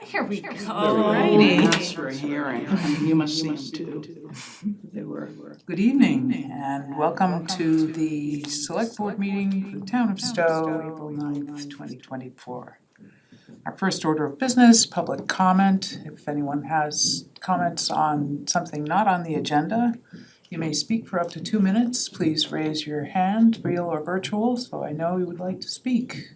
Here we go. Alrighty. That's for a hearing. You must see them too. They were. Good evening and welcome to the Select Board meeting for the Town of Stow, April 9th, 2024. Our first order of business, public comment. If anyone has comments on something not on the agenda, you may speak for up to 2 minutes. Please raise your hand, real or virtual, so I know you would like to speak.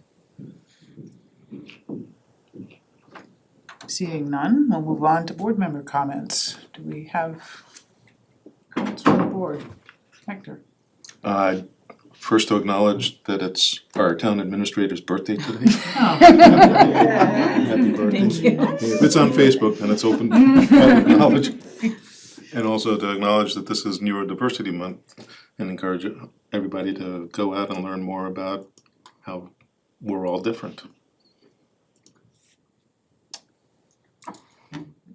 Seeing none, we'll move on to board member comments. Do we have comments from the board? Hector? First to acknowledge that it's our town administrator's birthday today. Oh. Happy birthday. Thank you. It's on Facebook and it's open public knowledge. And also to acknowledge that this is Neurodiversity Month and encourage everybody to go out and learn more about how we're all different.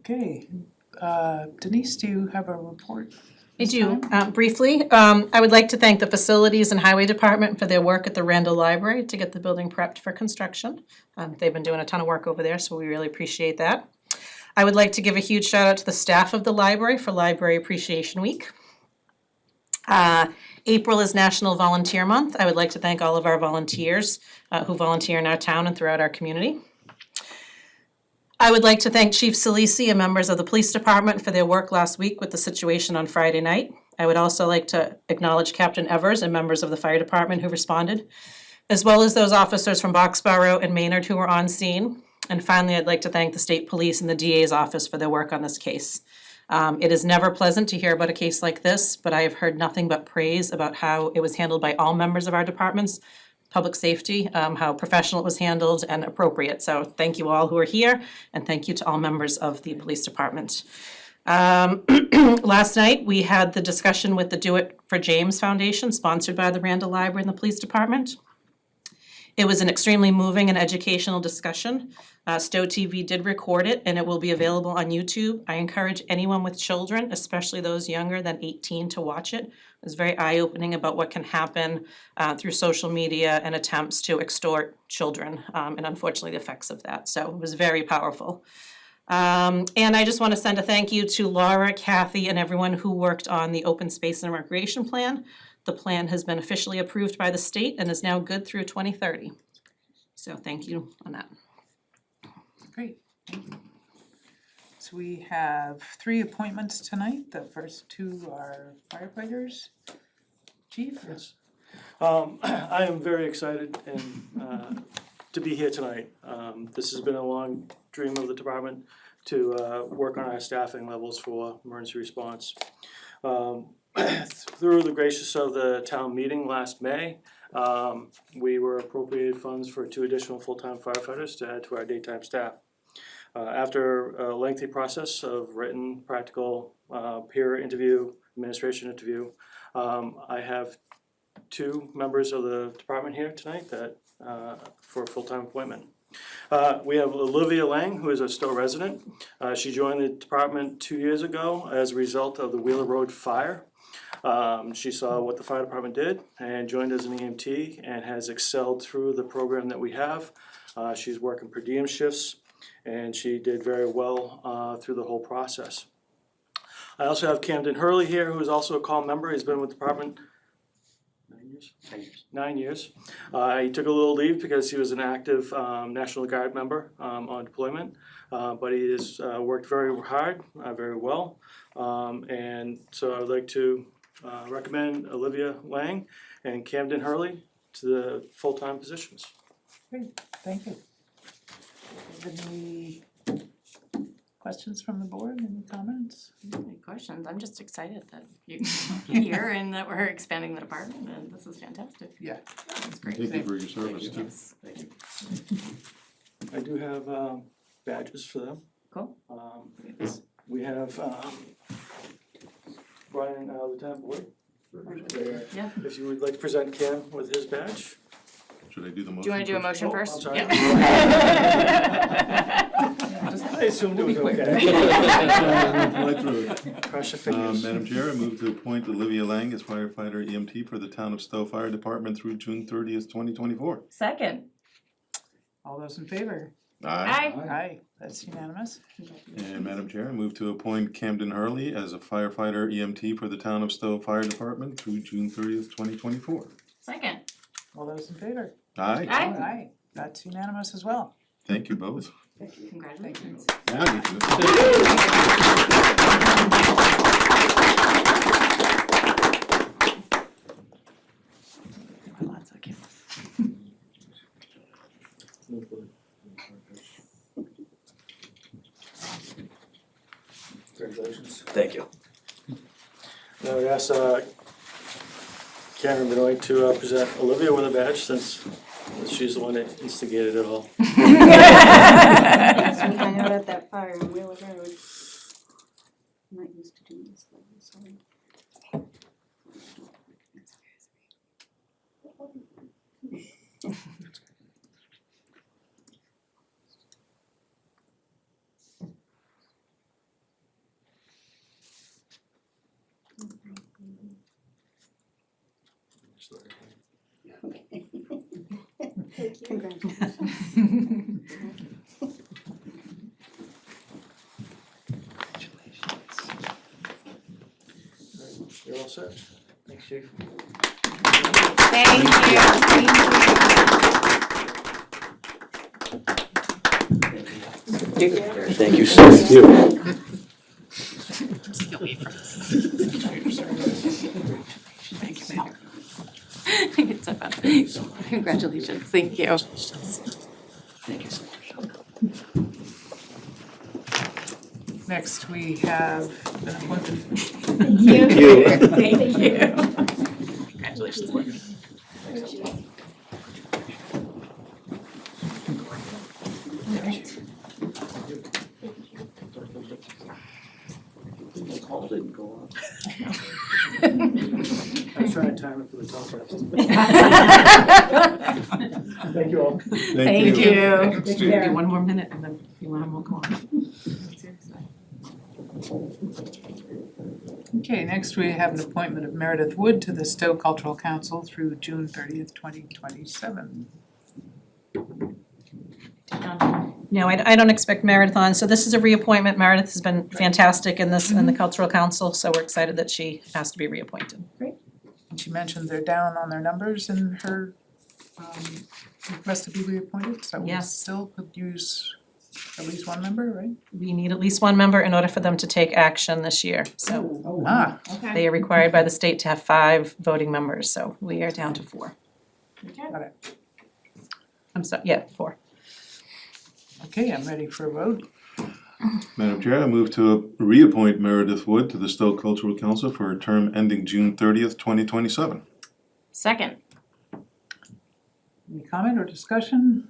Okay, Denise, do you have a report? I do, briefly. I would like to thank the Facilities and Highway Department for their work at the Randall Library to get the building prepped for construction. They've been doing a ton of work over there, so we really appreciate that. I would like to give a huge shout out to the staff of the library for Library Appreciation Week. April is National Volunteer Month. I would like to thank all of our volunteers who volunteer in our town and throughout our community. I would like to thank Chief Salisi and members of the police department for their work last week with the situation on Friday night. I would also like to acknowledge Captain Evers and members of the fire department who responded, as well as those officers from Boxborough and Maynard who were on scene. And finally, I'd like to thank the state police and the DA's office for their work on this case. It is never pleasant to hear about a case like this, but I have heard nothing but praise about how it was handled by all members of our departments, public safety, how professional it was handled and appropriate. So thank you all who are here, and thank you to all members of the police department. Last night, we had the discussion with the Do It for James Foundation, sponsored by the Randall Library and the police department. It was an extremely moving and educational discussion. Stow TV did record it, and it will be available on YouTube. I encourage anyone with children, especially those younger than 18, to watch it. It was very eye-opening about what can happen through social media and attempts to extort children, and unfortunately the effects of that. So it was very powerful. And I just want to send a thank you to Laura, Kathy, and everyone who worked on the open space and recreation plan. The plan has been officially approved by the state and is now good through 2030. So thank you on that. Great, thank you. So we have 3 appointments tonight. The first 2 are firefighters. Chief? Yes. I am very excited and to be here tonight. This has been a long dream of the department to work on our staffing levels for emergency response. Through the gracious of the town meeting last May, we were appropriated funds for 2 additional full-time firefighters to add to our daytime staff. After a lengthy process of written, practical, peer interview, administration interview, I have 2 members of the department here tonight that for a full-time appointment. We have Olivia Liang, who is a Stow resident. She joined the department 2 years ago as a result of the Wheeler Road fire. She saw what the fire department did and joined as an EMT and has excelled through the program that we have. She's working per diem shifts and she did very well through the whole process. I also have Camden Herlihy here, who is also a call member. He's been with the department 9 years. He took a little leave because he was an active National Guard member on deployment, but he has worked very hard, very well, and so I would like to recommend Olivia Liang and Camden Herlihy to the full-time positions. Great, thank you. Any questions from the board? Any comments? Any questions? I'm just excited that you're here and that we're expanding the department, and this is fantastic. Yeah. That's great. Thank you for your service too. Yes. Thank you. I do have badges for them. Cool. We have Brian, Lieutenant Boyd. Yeah. If you would like to present Cam with his badge. Should I do the motion? Do you want to do a first? motion Oh, first? I'm sorry. Yeah. I assumed it was okay. Right through it. Cross your fingers. Madam Chair, I move to appoint Olivia Liang as firefighter EMT for the town of Stow Fire Department through June 30th, 2024. Second. All those in favor? Aye. Aye, that's unanimous. And Madam Chair, I move to appoint Camden Herlihy as a firefighter EMT for the Town of Stow Fire Department through June 30th, 2024. Second. All those in favor? Aye. Aye, that's unanimous as well. Thank you both. Congratulations. Now you can. Lots of kids. Congratulations. Thank you. Now we ask Karen Benoit to present Olivia with a badge since she's the one that instigated it all. Yes, we hung out at that fire on Wheeler Road. I'm not used to doing this, though, sorry. Okay. Congratulations. You're all set? Thanks, Chief. Thank you, sir. Thank you. Thank you, Mel. It's so fun. Congratulations, thank you. Thank you so much. Next, we have an appointment. Thank you. Thank you. Congratulations. The call didn't go off. I was trying to time it for the telecast. Thank you all. Thank you. Thanks, Chief. Maybe one more minute and then you want to go on. Okay, next we have an appointment of Meredith Wood to the Stow Cultural Council through June 30th, 2027. No, I don't expect Meredith on, so this is a reappointment. Meredith has been fantastic in this, in the Cultural Council, so we're excited that she has to be reappointed. And she mentioned they're down on their numbers in her request to be reappointed, so we Yes. still could use at least one member, right? We need at least one member in order for them to take action this year, so Ah, they are required by the state to have 5 voting members, so we are down to 4. got it. I'm sorry, yeah, 4. Okay, I'm ready for a vote. Madam Chair, I move to reappoint Meredith Wood to the Stowe Cultural Council for a term ending June 30th, 2027. Second. Any comment or discussion?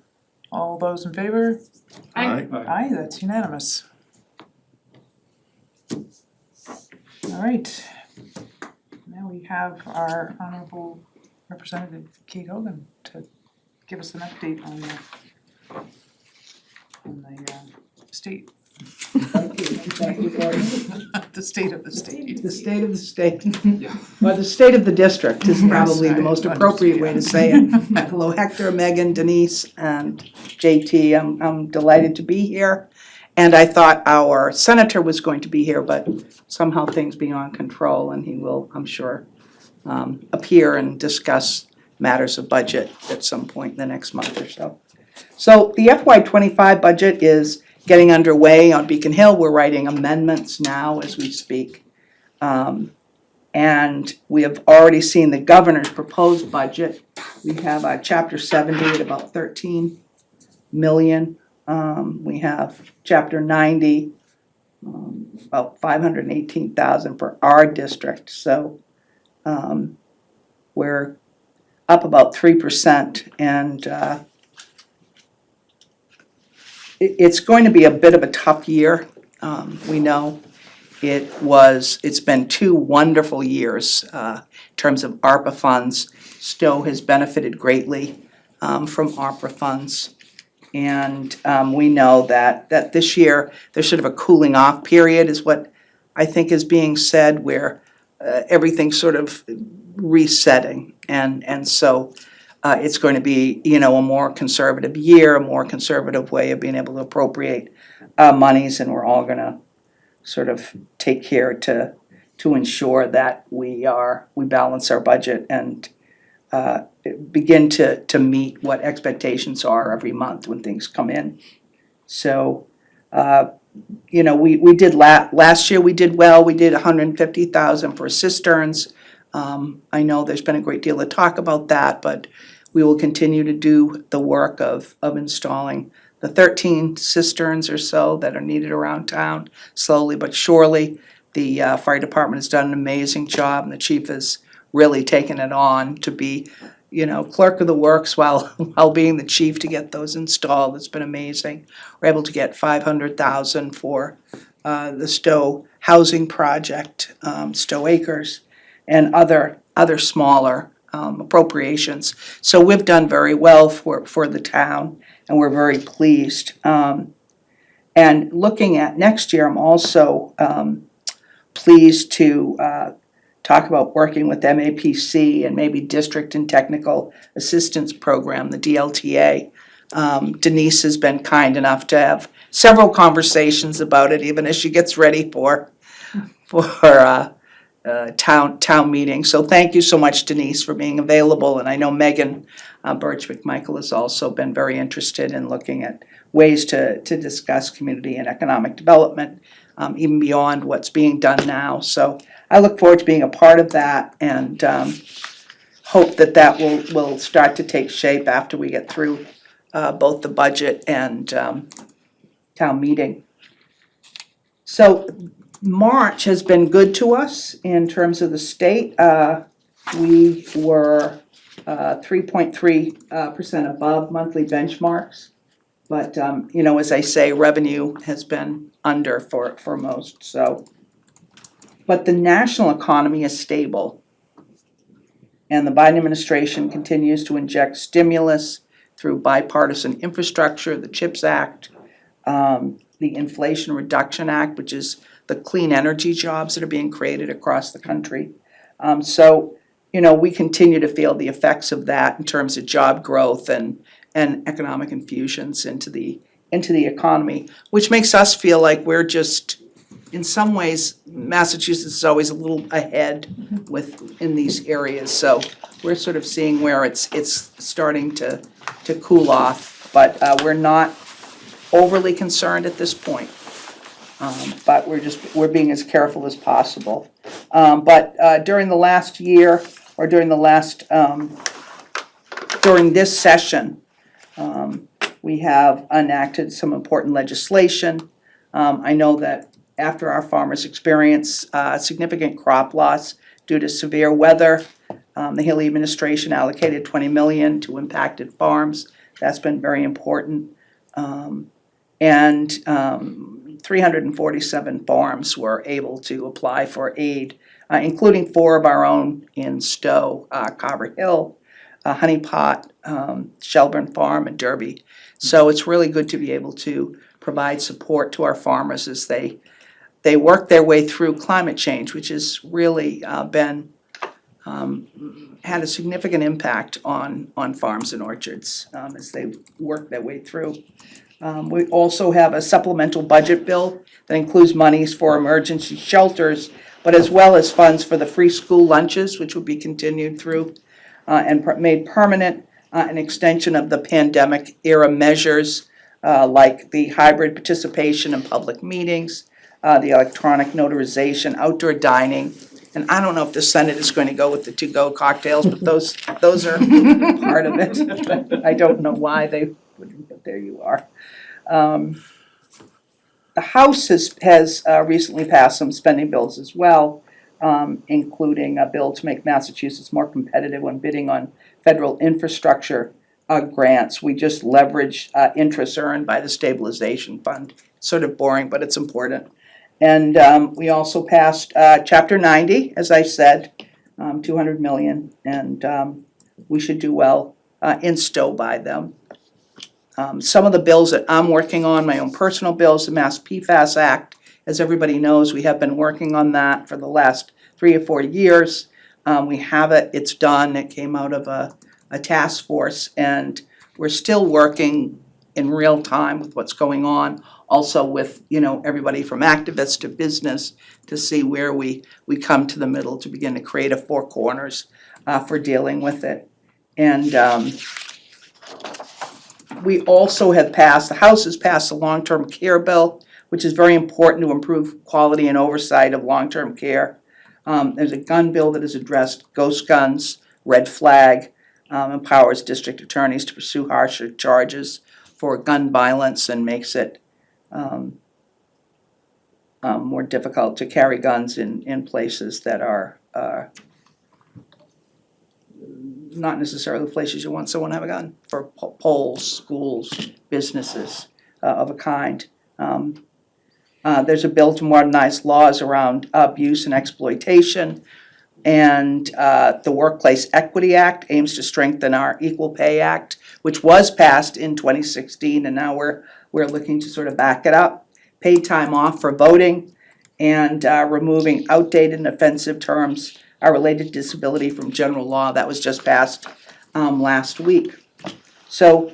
All those in favor? Aye. Aye, that's unanimous. All right. Now we have our Honorable Representative Kate Hogan to give us an update on the state. Thank you, Gordon. The state of the state. The state of the state, or the state of the district is probably the most appropriate way to say it. Hello Hector, Megan, Denise, and JT, I'm delighted to be here. And I thought our senator was going to be here, but somehow things beyond control, and he will, I'm sure, appear and discuss matters of budget at some point in the next month or so. So the FY25 budget is getting underway on Beacon Hill. We're writing amendments now as we speak. And we have already seen the governor's proposed budget. We have chapter 70 at about 13 million. We have chapter 90, about 518,000 for our district. So we're up about 3%, and it's going to be a bit of a tough year. We know it's been 2 wonderful years in terms of ARPA funds. Stowe has benefited greatly from ARPA funds. And we know that this year there's sort of a cooling off period is what I think is being said, where everything's sort of resetting. And so it's going to be, you know, a more conservative year, a more conservative way of being able to appropriate monies, and we're all gonna sort of take care to ensure that we balance our budget and begin to meet what expectations are every month when things come in. So, you know, we did last year, we did well, we did 150,000 for cisterns. I know there's been a great deal of talk about that, but we will continue to do the work of installing the 13 cisterns or so that are needed around town, slowly but surely. The fire department has done an amazing job, and the chief has really taken it on to be, you know, clerk of the works while being the chief to get those installed. It's been amazing. We're able to get 500,000 for the Stow housing project, Stow Acres, and other smaller appropriations. So we've done very well for the town, and we're very pleased. And looking at next year, I'm also pleased to talk about working with MAPC and maybe District and Technical Assistance Program, the DLTA. Denise has been kind enough to have several conversations about it, even as she gets ready for town meeting. So thank you so much, Denise, for being available. And I know Megan Birch McMichael has also been very interested in looking at ways to discuss community and economic development, even beyond what's being done now. So I look forward to being a part of that, and hope that will start to take shape after we get through both the budget and town meeting. So March has been good to us in terms of the state. We were 3.3% above monthly benchmarks. But, you know, as I say, revenue has been under for most, so. But the national economy is stable. And the Biden administration continues to inject stimulus through bipartisan infrastructure, the CHIPS Act, the Inflation Reduction Act, which is the clean energy jobs that are being created across the country. So, you know, we continue to feel the effects of that in terms of job growth and economic infusions into the economy, which makes us feel like we're just, in some ways, Massachusetts is always a little ahead in these areas. So we're sort of seeing where it's starting to cool off, but we're not overly concerned at this point. But we're being as careful as possible. But during the last year, or during this session, we have enacted some important legislation. I know that after our farmers experience significant crop loss due to severe weather, the Healy administration allocated $20 million to impacted farms. That's been very important. And 347 farms were able to apply for aid, including 4 of our own in Stow, Carver Hill, Honey Pot, Shelburne Farm, and Derby. So it's really good to be able to provide support to our farmers as they work their way through climate change, which has really had a significant impact on farms and orchards as they work their way through. We also have a supplemental budget bill that includes monies for emergency shelters, but as well as funds for the free school lunches, which will be continued through and made permanent, an extension of the pandemic era measures like the hybrid participation in public meetings, the electronic notarization, outdoor dining. And I don't know if the Senate is going to go with the to-go cocktails, but those are part of it. But I don't know why they wouldn't, but there you are. The House has recently passed some spending bills as well, including a bill to make Massachusetts more competitive when bidding on federal infrastructure grants. We just leverage interest earned by the stabilization fund. Sort of boring, but it's important. And we also passed Chapter 90, as I said, $200 million, and we should do well in Stow by them. Some of the bills that I'm working on, my own personal bills, the Mass PFAS Act, as everybody knows, we have been working on that for the last 3 or 4 years. We have it, it's done, it came out of a a task force, and we're still working in real time with what's going on, also with, everybody from activists to business, to see where we come to the middle to begin to create a four corners for dealing with it. And we also have passed, the House has passed a long-term care bill, which is very important to improve quality and oversight of long-term care. There's a gun bill that has addressed ghost guns, red flag, empowers district attorneys to pursue harsher charges for gun violence and makes it more difficult to carry guns in places that are not necessarily the places you want someone to have a gun, for polls, schools, businesses of a kind. There's a bill to modernize laws around abuse and exploitation. And the Workplace Equity Act aims to strengthen our Equal Pay Act, which was passed in 2016, and now we're looking to sort of back it up. Paid time off for voting, and removing outdated and offensive terms related to disability from general law. That was just passed last week. So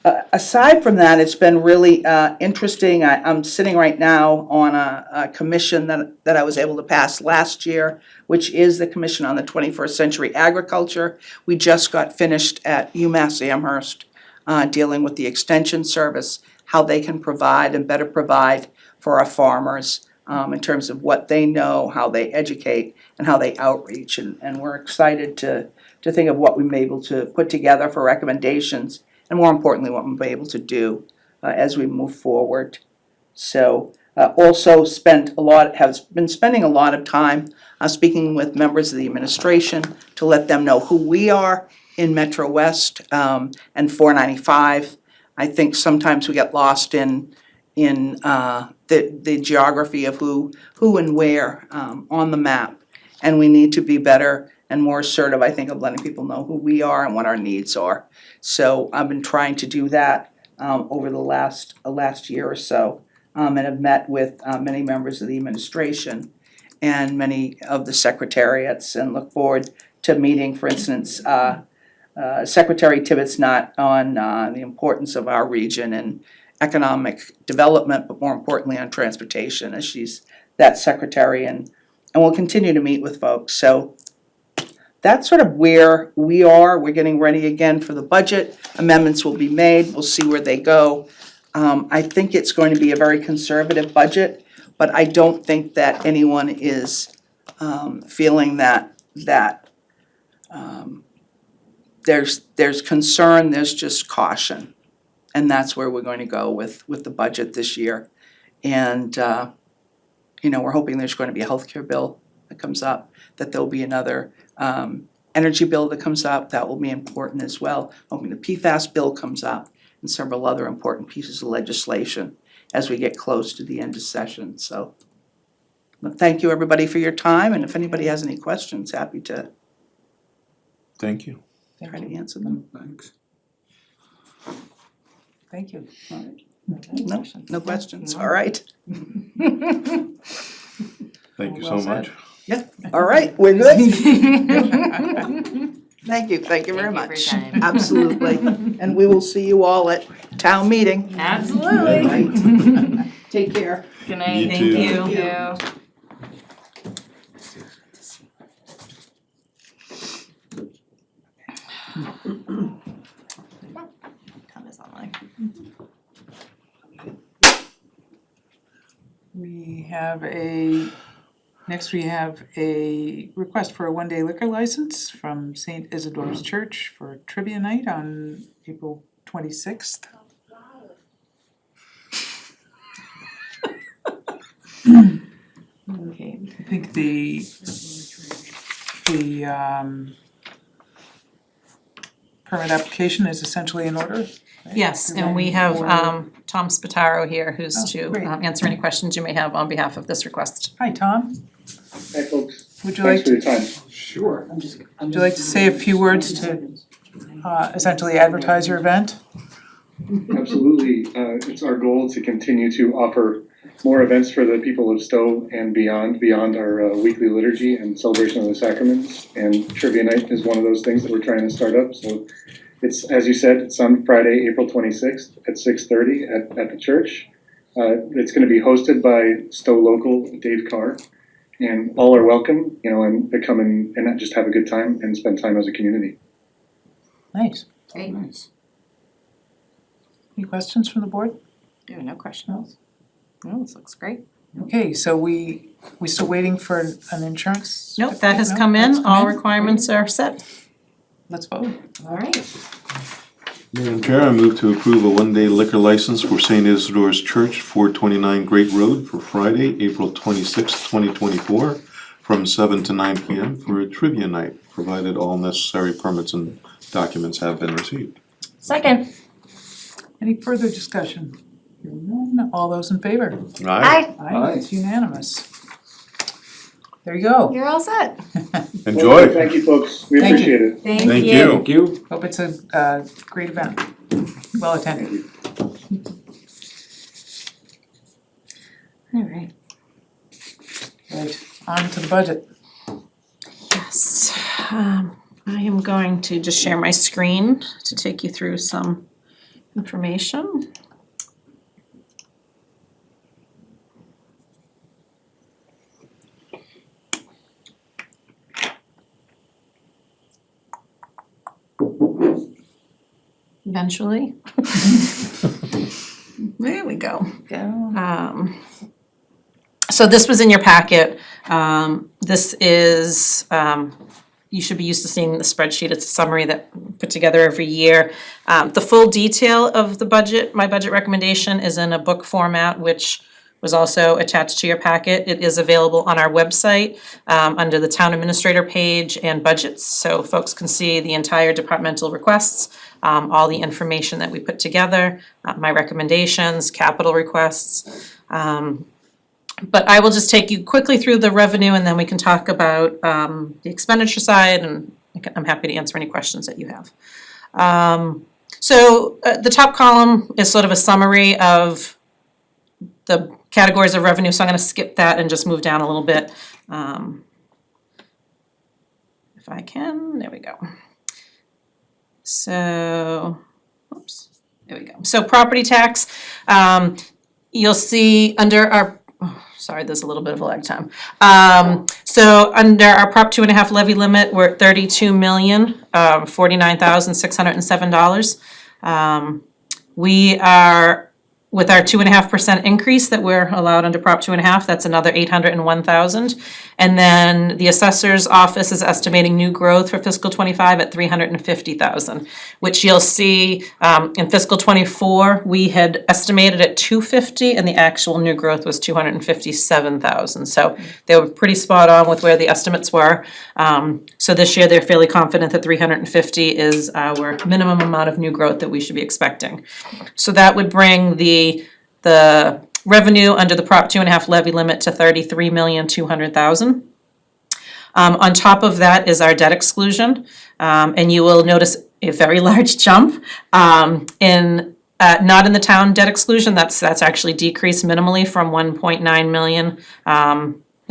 aside from that, it's been really interesting. I'm sitting right now on a commission that I was able to pass last year, which is the Commission on the 21st Century Agriculture. We just got finished at UMass Amherst dealing with the Extension Service, how they can provide and better provide for our farmers in terms of what they know, how they educate, and how they outreach. And we're excited to think of what we may be able to put together for recommendations, and more importantly, what we'll be able to do as we move forward. So also have been spending a lot of time speaking with members of the administration to let them know who we are in Metro West and 495. I think sometimes we get lost in the geography of who and where on the map, and we need to be better and more assertive, I think, of letting people know who we are and what our needs are. So I've been trying to do that over the last year or so, and have met with many members of the administration and many of the secretariats, and look forward to meeting, for instance, Secretary Tibbetts not on the importance of our region and economic development, but more importantly on transportation, as she's that secretary, and we'll continue to meet with folks. So that's sort of where we are. We're getting ready again for the budget. Amendments will be made. We'll see where they go. I think it's going to be a very conservative budget, but I don't think that anyone is feeling that there's concern. There's just caution, and that's where we're going to go with the budget this year. And we're hoping there's going to be a healthcare bill that comes up, that there'll be another energy bill that comes up. That will be important as well. Hoping the PFAS bill comes up, and several other important pieces of legislation as we get close to the end of session. So but thank you, everybody, for your time, and if anybody has any questions, happy to Thank you. try to answer them. Thanks. Thank you. No questions, all right. Thank you so Well much. said. All right, we're good? Thank you very Thank you for much. your time. Absolutely, and we will see you all at town meeting. Absolutely. Right. Take care. Good night. You too. Thank you. Comments online. Next we have a request for a one-day liquor license from St. Isidore's Church for trivia night on April 26th. Okay. I think the permit application is essentially in order, right? Yes, and we have Tom Spataro here who's Oh, to great. answer any questions you may have on behalf of this request. Hi, Tom. Hi, folks. Would you Thanks like for your to, time. Sure. would you like to say a few words to essentially advertise your event? Absolutely. It's our goal to continue to offer more events for the people of Stow and beyond our weekly liturgy and celebration of the sacraments. And trivia night is one of those things that we're trying to start up. So it's, as you said, it's on Friday, April 26th at 6:30 at the church. It's going to be hosted by Stow local Dave Carr. And all are welcome, and to come and just have a good time and spend time as a community. Nice. Great. Nice. Any questions from the board? No questions. No, this looks great. Okay, so we still waiting for an insurance? Nope, that has certificate? come No, that's in, all requirements are set. Let's vote. All right. Madam Chair, I move to approve a one-day liquor license for St. Isidore's Church, 429 Great Road, for Friday, April 26, 2024, from 7 to 9 p.m. for a trivia night, provided all necessary permits and documents have been received. Second. Any further discussion? Hearing none, all those in favor? Aye. Aye, it's unanimous. There you go. You're all set. Enjoy. Thank you, folks. We Thank appreciate it. Thank Thank you. you. Thank you. Hope it's a great event. Well attended. All right. Right, on to the budget. Yes, I am going to just share my screen to take you through some information. Eventually. There we go. So this was in your packet. This is, you should be used to seeing the spreadsheet. It's a summary that I put together every year. The full detail of the budget, my budget recommendation, is in a book format, which was also attached to your packet. It is available on our website under the town administrator page and budgets, so folks can see the entire departmental requests, all the information that we put together, my recommendations, capital requests. But I will just take you quickly through the revenue, and then we can talk about the expenditure side, and I'm happy to answer any questions that you have. So the top column is sort of a summary of the categories of revenue, so I'm gonna skip that and just move down a little bit. If I can, there we go. So, oops, there we go. So property tax, you'll see under our, sorry, there's a little bit of a lag time. So under our Prop 2.5 levy limit, we're at $32,049,607. We are, with our 2.5% increase that we're allowed under Prop 2.5, that's another 801,000. And then the assessor's office is estimating new growth for fiscal 25 at 350,000, which you'll see in fiscal 24, we had estimated at 250 and the actual new growth was 257,000. So they were pretty spot on with where the estimates were. So this year they're fairly confident that 350 is our minimum amount of new growth that we should be expecting. So that would bring the revenue under the Prop 2.5 levy limit to $33,200,000. On top of that is our debt exclusion, and you will notice a very large jump in not in the town debt exclusion. That's actually decreased minimally from 1.9 million in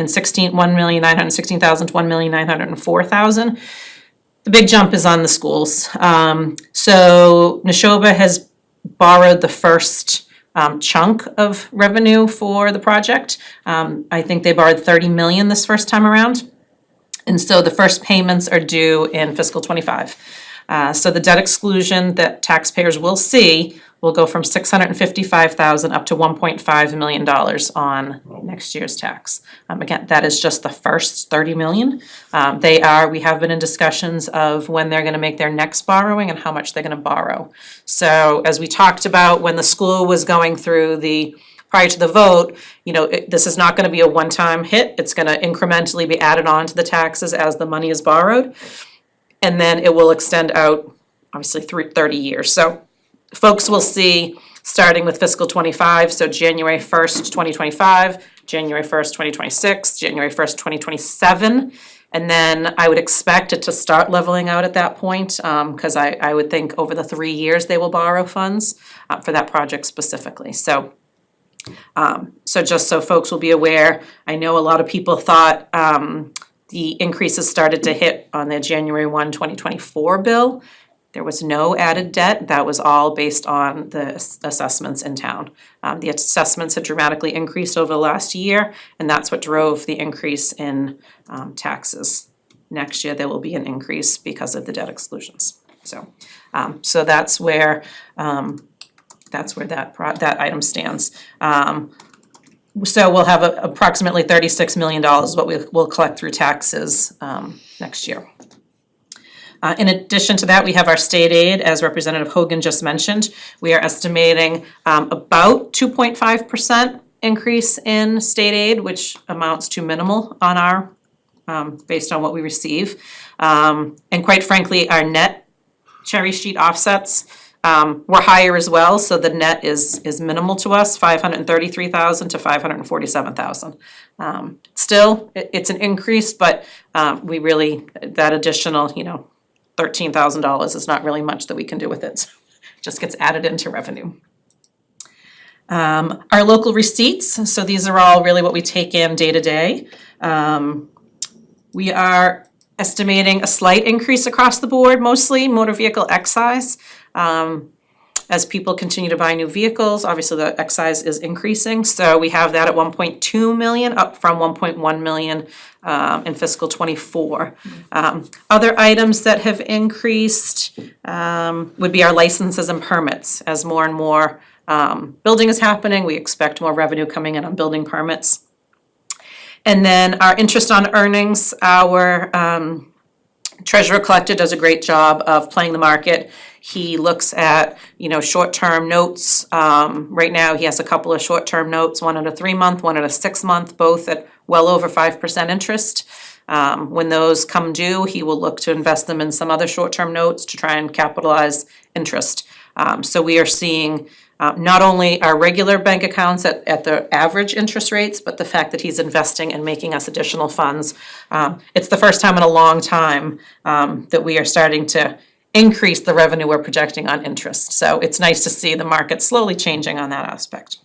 1,916,000 to 1,904,000. The big jump is on the schools. So Neshoba has borrowed the first chunk of revenue for the project. I think they borrowed 30 million this first time around. And so the first payments are due in fiscal 25. So the debt exclusion that taxpayers will see will go from 655,000 up to 1.5 million dollars on next year's tax. Again, that is just the first 30 million. We have been in discussions of when they're gonna make their next borrowing and how much they're gonna borrow. So as we talked about when the school was going through prior to the vote, this is not gonna be a one-time hit. It's gonna incrementally be added on to the taxes as the money is borrowed. And then it will extend out, obviously, through 30 years. So folks will see, starting with fiscal 25, so January 1st, 2025, January 1st, 2026, January 1st, 2027. And then I would expect it to start leveling out at that point, because I would think over the 3 years they will borrow funds for that project specifically. So So just so folks will be aware, I know a lot of people thought the increases started to hit on the January 1, 2024 bill. There was no added debt. That was all based on the assessments in town. The assessments had dramatically increased over the last year, and that's what drove the increase in taxes. Next year, there will be an increase because of the debt exclusions. So that's where that item stands. So we'll have approximately $36 million what we'll collect through taxes next year. In addition to that, we have our state aid, as Representative Hogan just mentioned. We are estimating about 2.5% increase in state aid, which amounts to minimal on our, based on what we receive. And quite frankly, our net cherry sheet offsets were higher as well, so the net is minimal to us, $533,000 to $547,000. Still, it's an increase, but we really, that additional, $13,000 is not really much that we can do with it. So it just gets added into revenue. Our local receipts, so these are all really what we take in day to day. We are estimating a slight increase across the board, mostly motor vehicle excise. As people continue to buy new vehicles, obviously the excise is increasing. So we have that at 1.2 million, up from 1.1 million in fiscal '24. Other items that have increased would be our licenses and permits. As more and more building is happening, we expect more revenue coming in on building permits. And then our interest on earnings, our treasurer collector does a great job of playing the market. He looks at, short-term notes. Right now, he has a couple of short-term notes, one at a 3-month, one at a 6-month, both at well over 5% interest. When those come due, he will look to invest them in some other short-term notes to try and capitalize interest. So we are seeing not only our regular bank accounts at the average interest rates, but the fact that he's investing and making us additional funds. It's the first time in a long time that we are starting to increase the revenue we're projecting on interest. So it's nice to see the market slowly changing on that aspect.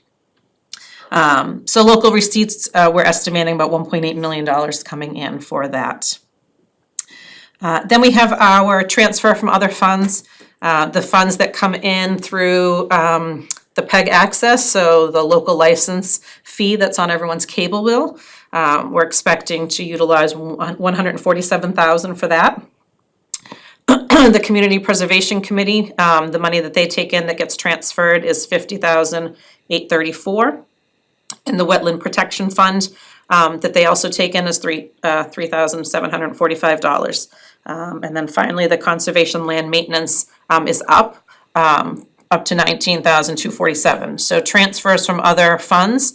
So local receipts, we're estimating about $1.8 million coming in for that. Then we have our transfer from other funds. The funds that come in through the PEG access, so the local license fee that's on everyone's cable bill. We're expecting to utilize $147,000 for that. The Community Preservation Committee, the money that they take in that gets transferred is $50,834. And the Wetland Protection Fund that they also take in is $3,745. And then finally, the Conservation Land Maintenance is up to $19,247. So transfers from other funds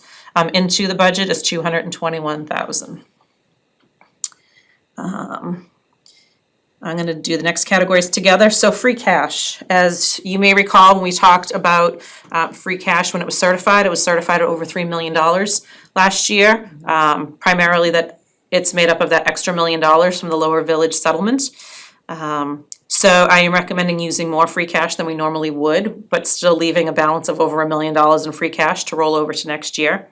into the budget is $221,000. I'm going to do the next categories together. So free cash, as you may recall, when we talked about free cash when it was certified at over $3 million last year. Primarily that it's made up of that extra $1 million from the Lower Village settlement. So I am recommending using more free cash than we normally would, but still leaving a balance of over $1 million in free cash to roll over to next year.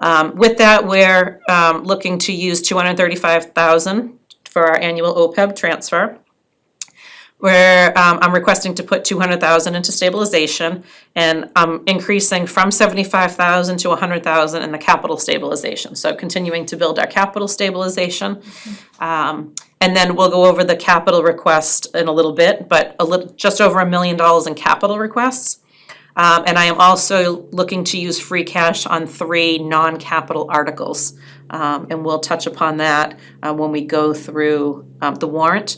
With that, we're looking to use $235,000 for our annual OPEB transfer, where I'm requesting to put $200,000 into stabilization, and I'm increasing from $75,000 to $100,000 in the capital stabilization. So continuing to build our capital stabilization. And then we'll go over the capital request in a little bit, but just over $1 million in capital requests. And I am also looking to use free cash on 3 non-capital articles. And we'll touch upon that when we go through the warrant.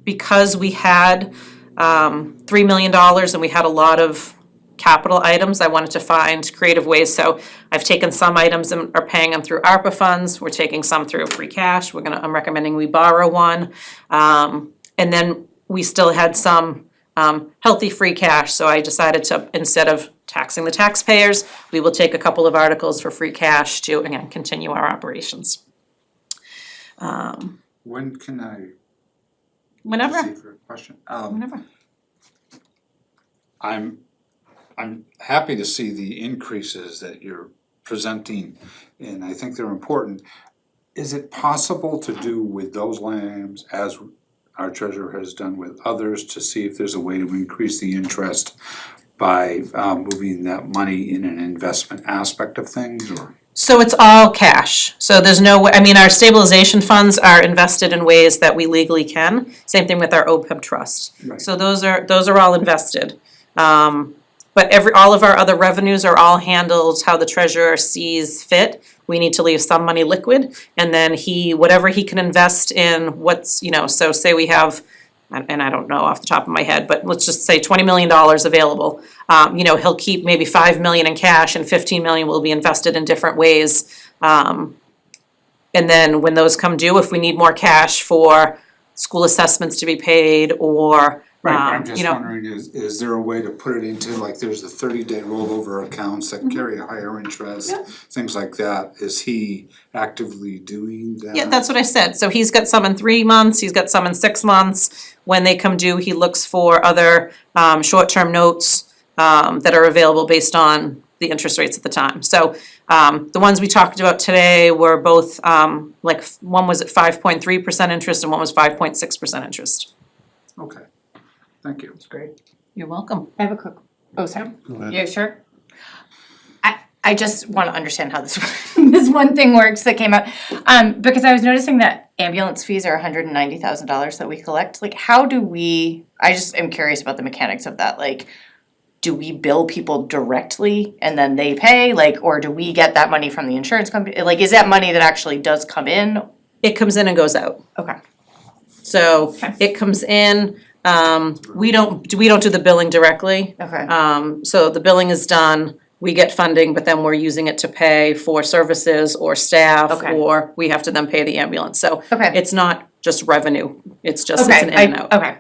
Because we had $3 million and we had a lot of capital items, I wanted to find creative ways. So I've taken some items and are paying them through ARPA funds. We're taking some through free cash. I'm recommending we borrow one. And then we still had some healthy free cash. So I decided to, instead of taxing the taxpayers, we will take a couple of articles for free cash to, again, continue our operations. When can I Whenever. proceed for a question? Whenever. I'm I'm happy to see the increases that you're presenting, and I think they're important. Is it possible to do with those lines, as our treasurer has done with others, to see if there's a way to increase the interest by moving that money in an investment aspect of things, or? So it's all cash. So there's no way, I mean, our stabilization funds are invested in ways that we legally can. Same thing with our OPEB trust. Right. So those are all invested. But all of our other revenues are all handled how the treasurer sees fit. We need to leave some money liquid, and then whatever he can invest in what's, so say we have, and I don't know off the top of my head, but let's just say $20 million available. He'll keep maybe $5 million in cash and $15 million will be invested in different ways. And then when those come due, if we need more cash for school assessments to be paid or Right, I'm just wondering, is there a way to put it into, like, there's the 30-day rollover accounts that carry a higher interest, things like that. Is he actively doing that? Yeah, that's what I said. So he's got some in 3 months, he's got some in 6 months. When they come due, he looks for other short-term notes that are available based on the interest rates at the time. So the ones we talked about today were both, one was at 5.3% interest and one was 5.6% interest. Okay, thank you. That's great. You're welcome. I have a quick, oh, sorry. Go ahead. Yeah, sure. I just wanna understand how this this one thing works that came out. Because I was noticing that ambulance fees are $190,000 that we collect. Like, how do we, I just am curious about the mechanics of that. Like, do we bill people directly and then they pay? Like, or do we get that money from the insurance company? Like, is that money that actually does come in? It comes in and goes out. Okay. So Okay. it comes in, we don't do the billing directly. Okay. So the billing is done, we get funding, but then we're using it to pay for services or staff, Okay. or we have to then pay the ambulance. So Okay. it's not just revenue, it's just, it's Okay, an in and out. okay.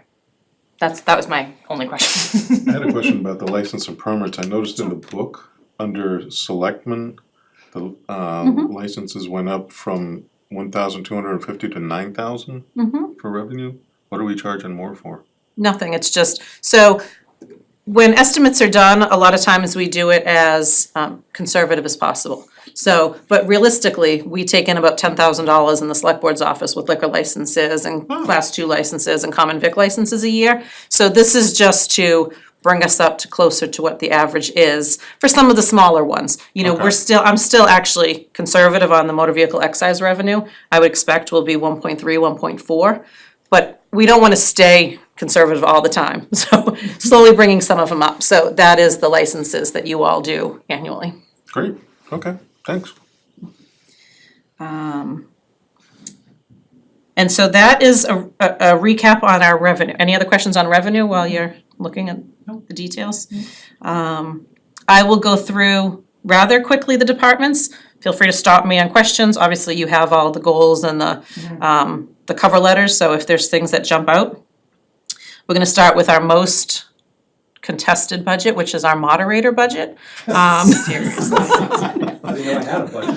That was my only question. I had a question about the license and permits. I noticed in the book, under selectmen, the licenses went up from 1,250 to 9,000 for revenue. What are we charging more for? Nothing, it's just, so when estimates are done, a lot of times we do it as conservative as possible. So, but realistically, we take in about $10,000 in the select board's office with liquor licenses and class 2 licenses and common vic licenses a year. So this is just to bring us up to closer to what the average is for some of the smaller ones. Okay. I'm still actually conservative on the motor vehicle excise revenue. I would expect will be 1.3, 1.4, but we don't wanna stay conservative all the time. So slowly bringing some of them up. So that is the licenses that you all do annually. Great, okay, thanks. And so that is a recap on our revenue. Any other questions on revenue while you're looking at the details? I will go through rather quickly the departments. Feel free to stop me on questions. Obviously, you have all the goals and the cover letters, so if there's things that jump out. We're gonna start with our most contested budget, which is our moderator budget. Seriously. I didn't know I had a budget.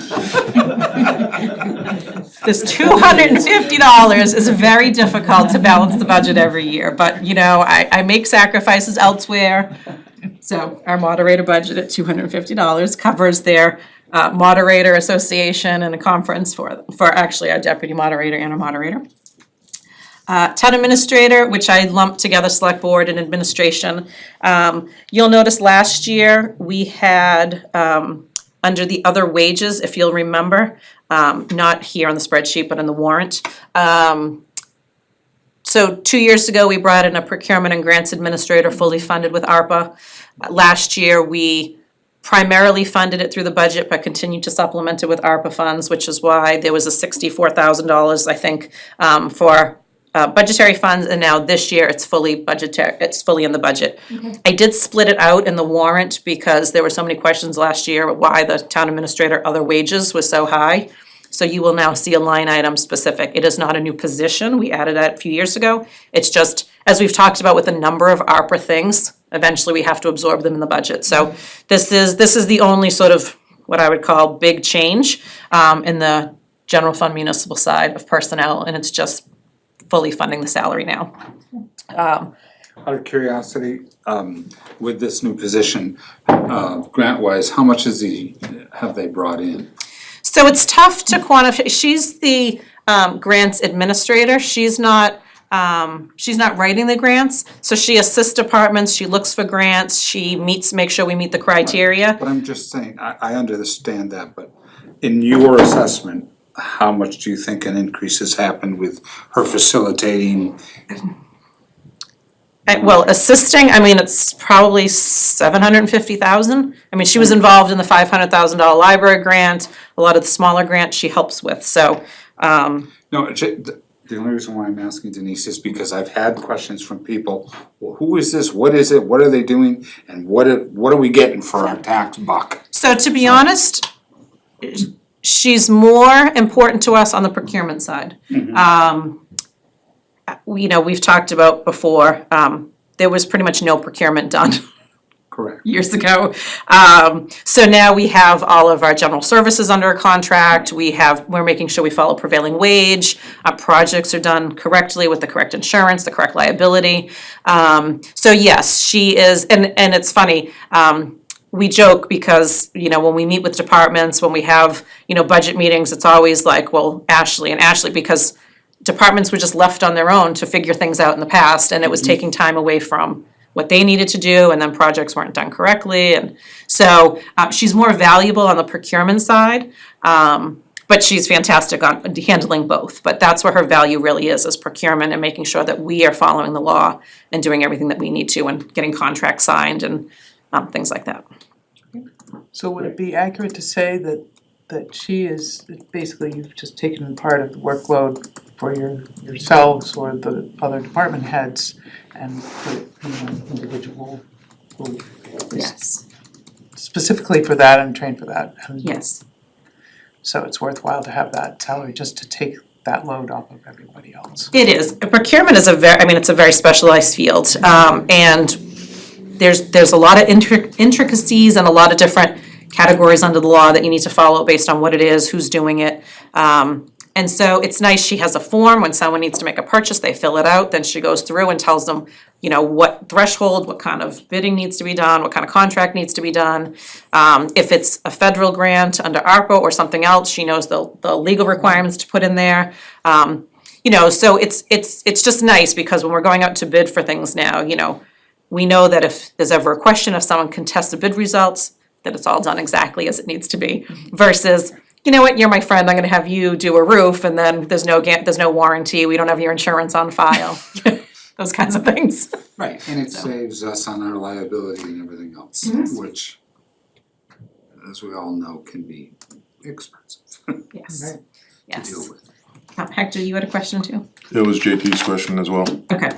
This $250 is very difficult to balance the budget every year, but I make sacrifices elsewhere. So our moderator budget at $250 covers their moderator association and a conference for actually our deputy moderator and our moderator. Town administrator, which I lumped together select board and administration. You'll notice last year we had under the other wages, if you'll remember, not here on the spreadsheet, but in the warrant. So 2 years ago, we brought in a procurement and grants administrator fully funded with ARPA. Last year, we primarily funded it through the budget, but continued to supplement it with ARPA funds, which is why there was a $64,000, I think, for budgetary funds, and now this year it's fully budgetary, it's fully in the budget. I did split it out in the warrant because there were so many questions last year why the town administrator other wages was so high. So you will now see a line item specific. It is not a new position. We added that a few years ago. It's just, as we've talked about with a number of ARPA things, eventually we have to absorb them in the budget. So this is the only sort of what I would call big change in the general fund municipal side of personnel, and it's just fully funding the salary now. Out of curiosity, with this new position, grant-wise, how much have they brought in? So it's tough to quantify. She's the grants administrator. She's not writing the grants. So she assists departments, she looks for grants, she makes sure we meet the criteria. But I'm just saying, I understand that, but in your assessment, how much do you think an increase has happened with her facilitating? Well, assisting, I mean, it's probably $750,000. I mean, she was involved in the $500,000 library grant, a lot of the smaller grants she helps with, so, No, the only reason why I'm asking Denise is because I've had questions from people, well, who is this, what is it, what are they doing, and what are we getting for our tax buck? So to be honest, she's more important to us on the procurement side. We've talked about before, there was pretty much no procurement done Correct. years ago. So now we have all of our general services under a contract, we're making sure we follow prevailing wage, our projects are done correctly with the correct insurance, the correct liability. So yes, she is, and it's funny, we joke because, when we meet with departments, when we have, budget meetings, it's always like, well, Ashley, because departments were just left on their own to figure things out in the past, and it was taking time away from what they needed to do, and then projects weren't done correctly, and so she's more valuable on the procurement side, but she's fantastic on handling both. But that's where her value really is procurement and making sure that we are following the law and doing everything that we need to and getting contracts signed and things like that. So would it be accurate to say that she is, basically you've just taken part of the workload for yourselves or the other department heads and put it in an individual who is Yes. specifically for that and trained for that? And Yes. so it's worthwhile to have that salary just to take that load off of everybody else. It is. Procurement is it's a very specialized field, and there's a lot of intricacies and a lot of different categories under the law that you need to follow based on what it is, who's doing it. And so it's nice, she has a form, when someone needs to make a purchase, they fill it out, then she goes through and tells them, what threshold, what kind of bidding needs to be done, what kind of contract needs to be done. If it's a federal grant under ARPA or something else, she knows the legal requirements to put in there. So it's just nice, because when we're going out to bid for things now, we know that if there's ever a question, if someone contests the bid results, that it's all done exactly as it needs to be, versus, you know what, you're my friend, I'm gonna have you do a roof, and then there's no warranty, we don't have your insurance on file, those kinds of things. Right, and it saves us on our liability and everything else, which, as we all know, can be expensive Yes, Right. to yes. deal with. Hector, you had a question too? It was JT's question as well. Okay.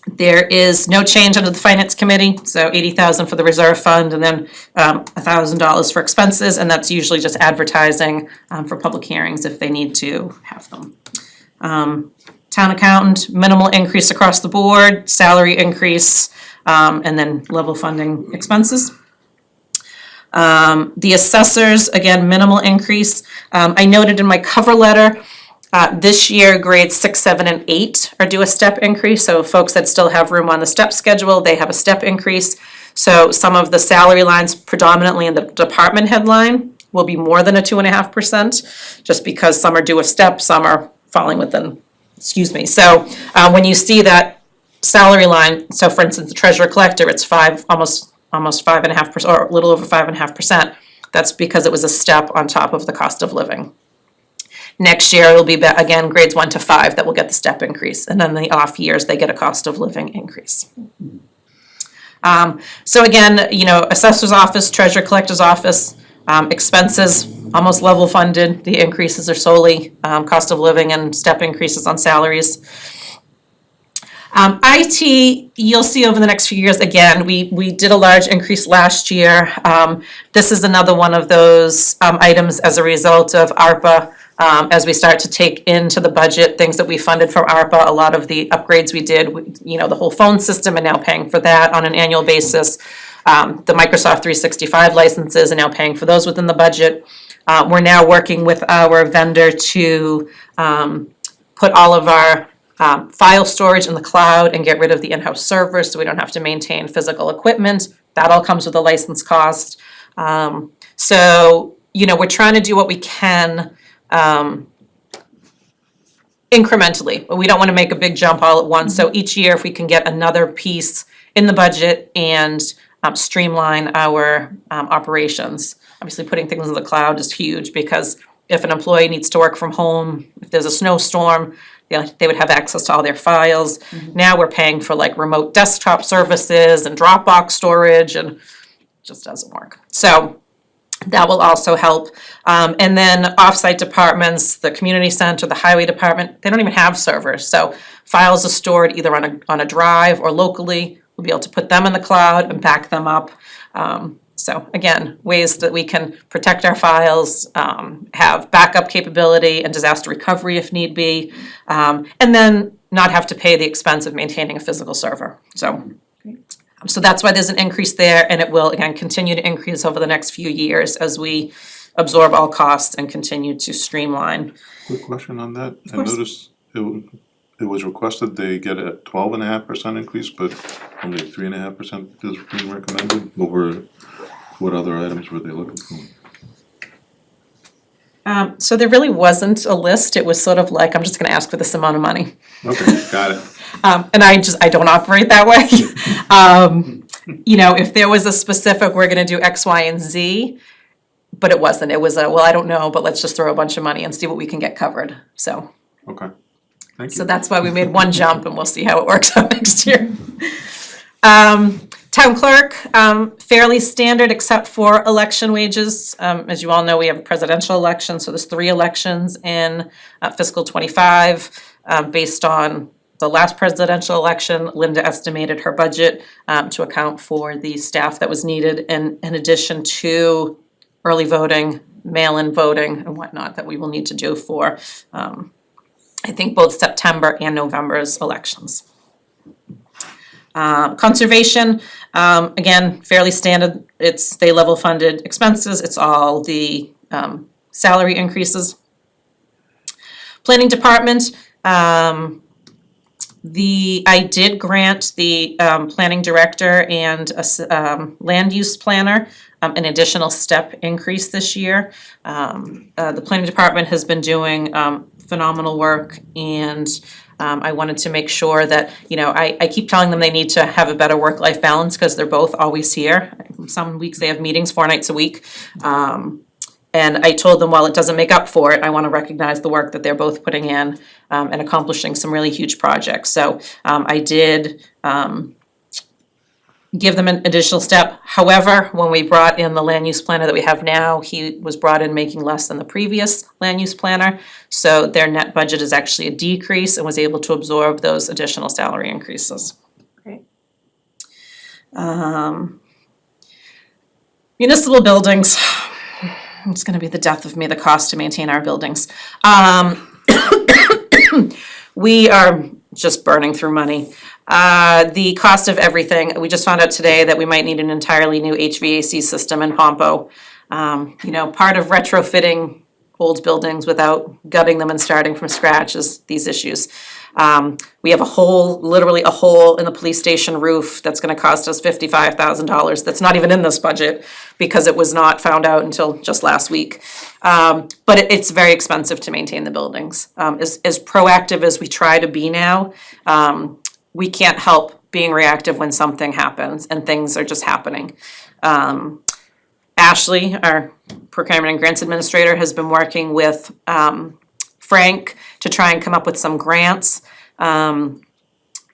There is no change under the finance committee, so $80,000 for the reserve fund, and then $1,000 for expenses, and that's usually just advertising for public hearings if they need to have them. Town accountant, minimal increase across the board, salary increase, and then level funding expenses. The assessors, again, minimal increase. I noted in my cover letter, this year, grades 6, 7, and 8 are due a step increase, so folks that still have room on the step schedule, they have a step increase. So some of the salary lines predominantly in the department head line will be more than a 2.5%, just because some are due a step, some are falling within, So when you see that salary line, so for instance, the treasurer collector, it's almost 5.5%, or a little over 5.5%. That's because it was a step on top of the cost of living. Next year, it'll be, again, grades 1 to 5 that will get the step increase, and then the off years, they get a cost of living increase. So again, assessor's office, treasurer collector's office, expenses, almost level funded. The increases are solely cost of living and step increases on salaries. IT, you'll see over the next few years, again, we did a large increase last year. This is another one of those items as a result of ARPA. As we start to take into the budget things that we funded from ARPA, a lot of the upgrades we did, the whole phone system, and now paying for that on an annual basis. The Microsoft 365 licenses, and now paying for those within the budget. We're now working with our vendor to put all of our file storage in the cloud and get rid of the in-house servers so we don't have to maintain physical equipment. That all comes with a license cost. So, you know, we're trying to do what we can incrementally, but we don't want to make a big jump all at once. So each year, if we can get another piece in the budget and streamline our operations. Obviously, putting things in the cloud is huge because if an employee needs to work from home, if there's a snowstorm, they would have access to all their files. Now we're paying for like remote desktop services and Dropbox storage, and it just doesn't work. So that will also help. And then offsite departments, the community center, the highway department, they don't even have servers. So files are stored either on a drive or locally. We'll be able to put them in the cloud and back them up. So again, ways that we can protect our files, have backup capability and disaster recovery if need be, and then not have to pay the expense of maintaining a physical server. So that's why there's an increase there, and it will again continue to increase over the next few years as we absorb all costs and continue to streamline. Quick question on that. I course. noticed it was requested they get a 12.5% increase, but only 3.5% is being recommended. What other items were they looking for? So there really wasn't a list. It was sort of like, I'm just gonna ask for this amount of money. Okay, got it. And I don't operate that way. You know, if there was a specific, we're gonna do X, Y, and Z, but it wasn't. It was well, I don't know, but let's just throw a bunch of money and see what we can get covered. So Okay, thank you. So that's why we made one jump, and we'll see how it works out next year. Town clerk, fairly standard except for election wages. As you all know, we have a presidential election, so there's 3 elections in fiscal '25. Based on the last presidential election, Linda estimated her budget to account for the staff that was needed in addition to early voting, mail-in voting, and whatnot that we will need to do for, I think, both September and November's elections. Conservation, again, fairly standard. It's they level funded expenses. It's all the salary increases. Planning department, I did grant the planning director and a land use planner an additional step increase this year. The planning department has been doing phenomenal work, and I wanted to make sure that, you know, I keep telling them they need to have a better work-life balance because they're both always here. Some weeks they have meetings 4 nights a week. And I told them while it doesn't make up for it, I want to recognize the work that they're both putting in and accomplishing some really huge projects. So I did give them an additional step. However, when we brought in the land use planner that we have now, he was brought in making less than the previous land use planner. So their net budget is actually a decrease and was able to absorb those additional salary increases. Great. Municipal buildings. It's gonna be the death of me, the cost to maintain our buildings. We are just burning through money. The cost of everything, we just found out today that we might need an entirely new HVAC system in Pompo. You know, part of retrofitting old buildings without gutting them and starting from scratch is these issues. We have a hole, literally a hole in the police station roof that's gonna cost us $55,000. That's not even in this budget because it was not found out until just last week. But it's very expensive to maintain the buildings. As proactive as we try to be now, we can't help being reactive when something happens and things are just happening. Ashley, our procurement and grants administrator, has been working with Frank to try and come up with some grants,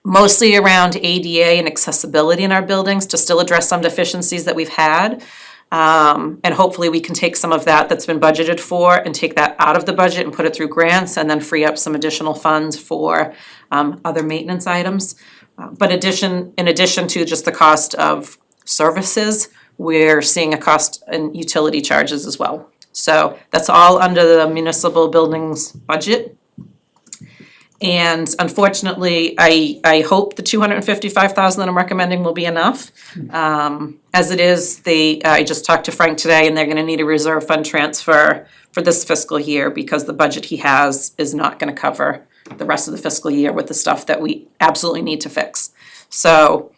mostly around ADA and accessibility in our buildings to still address some deficiencies that we've had. And hopefully we can take some of that that's been budgeted for and take that out of the budget and put it through grants and then free up some additional funds for other maintenance items. But in addition to just the cost of services, we're seeing a cost in utility charges as well. So that's all under the municipal buildings budget. And unfortunately, I hope the $255,000 that I'm recommending will be enough. As it is, I just talked to Frank today, and they're gonna need a reserve fund transfer for this fiscal year because the budget he has is not gonna cover the rest of the fiscal year with the stuff that we absolutely need to fix. So,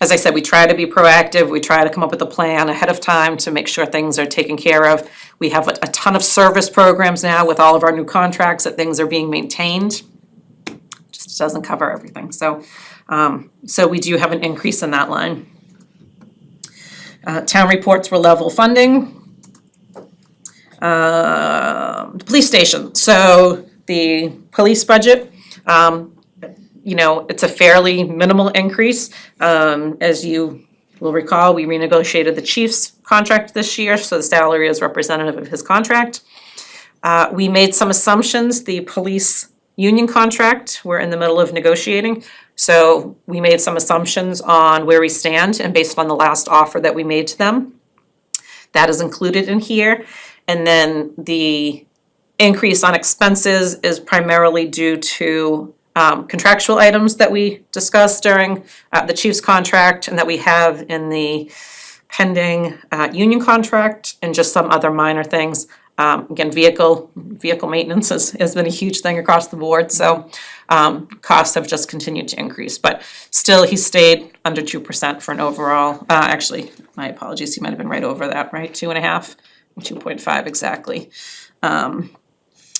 as I said, we try to be proactive, we try to come up with a plan ahead of time to make sure things are taken care of. We have a ton of service programs now with all of our new contracts that things are being maintained. Just doesn't cover everything, so we do have an increase in that line. Town reports were level funding. The police station, so the police budget, it's a fairly minimal increase. As you will recall, we renegotiated the chief's contract this year, so the salary is representative of his contract. We made some assumptions. The police union contract, we're in the middle of negotiating, so we made some assumptions on where we stand, and based on the last offer that we made to them, that is included in here. And then the increase on expenses is primarily due to contractual items that we discussed during the chief's contract and that we have in the pending union contract, and just some other minor things. Again, vehicle maintenance has been a huge thing across the board, so costs have just continued to increase. But still, he stayed under 2% for an overall, actually, my apologies, he might have been right over that, right? 2.5, 2.5 exactly,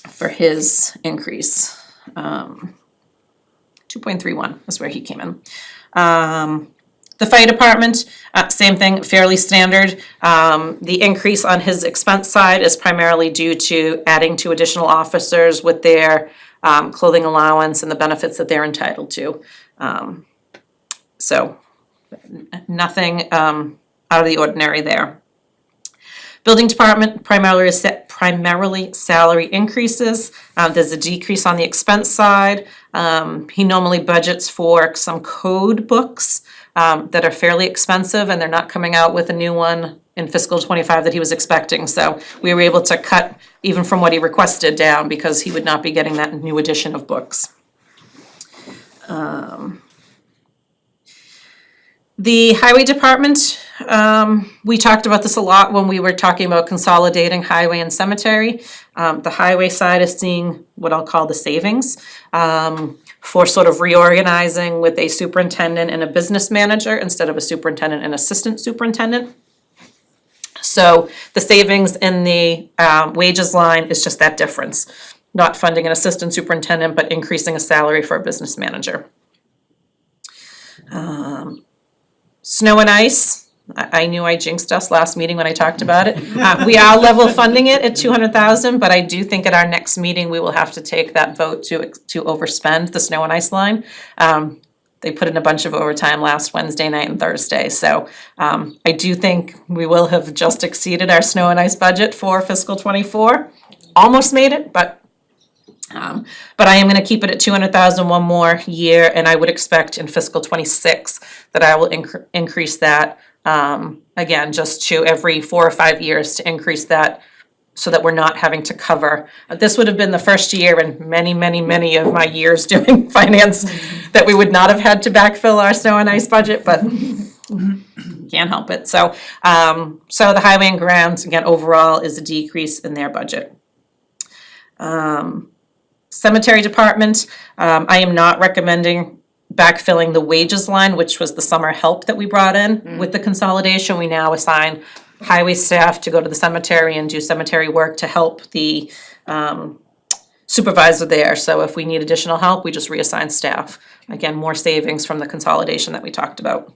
for his increase. 2.31 is where he came in. The fire department, same thing, fairly standard. The increase on his expense side is primarily due to adding 2 additional officers with their clothing allowance and the benefits that they're entitled to. So nothing out of the ordinary there. Building department, primarily salary increases. There's a decrease on the expense side. He normally budgets for some code books that are fairly expensive, and they're not coming out with a new one in fiscal '25 that he was expecting. So we were able to cut even from what he requested down because he would not be getting that new edition of books. The highway department, we talked about this a lot when we were talking about consolidating highway and cemetery. The highway side is seeing what I'll call the savings for sort of reorganizing with a superintendent and a business manager instead of a superintendent and assistant superintendent. So the savings in the wages line is just that difference. Not funding an assistant superintendent, but increasing a salary for a business manager. Snow and ice, I knew I jinxed us last meeting when I talked about it. We are level funding it at $200,000, but I do think at our next meeting, we will have to take that vote to overspend the snow and ice line. They put in a bunch of overtime last Wednesday night and Thursday, so I do think we will have just exceeded our snow and ice budget for fiscal '24. Almost made it, but I am gonna keep it at 200,000 one more year, and I would expect in fiscal '26 that I will increase that, again, just to every 4 or 5 years to increase that so that we're not having to cover. This would have been the first year in many, many, many of my years doing finance that we would not have had to backfill our snow and ice budget, but can't help it. So the highway and grounds, again, overall is a decrease in their budget. Cemetery department, I am not recommending backfilling the wages line, which was the summer help that we brought in. With the consolidation, we now assign highway staff to go to the cemetery and do cemetery work to help the supervisor there. So if we need additional help, we just reassign staff. Again, more savings from the consolidation that we talked about.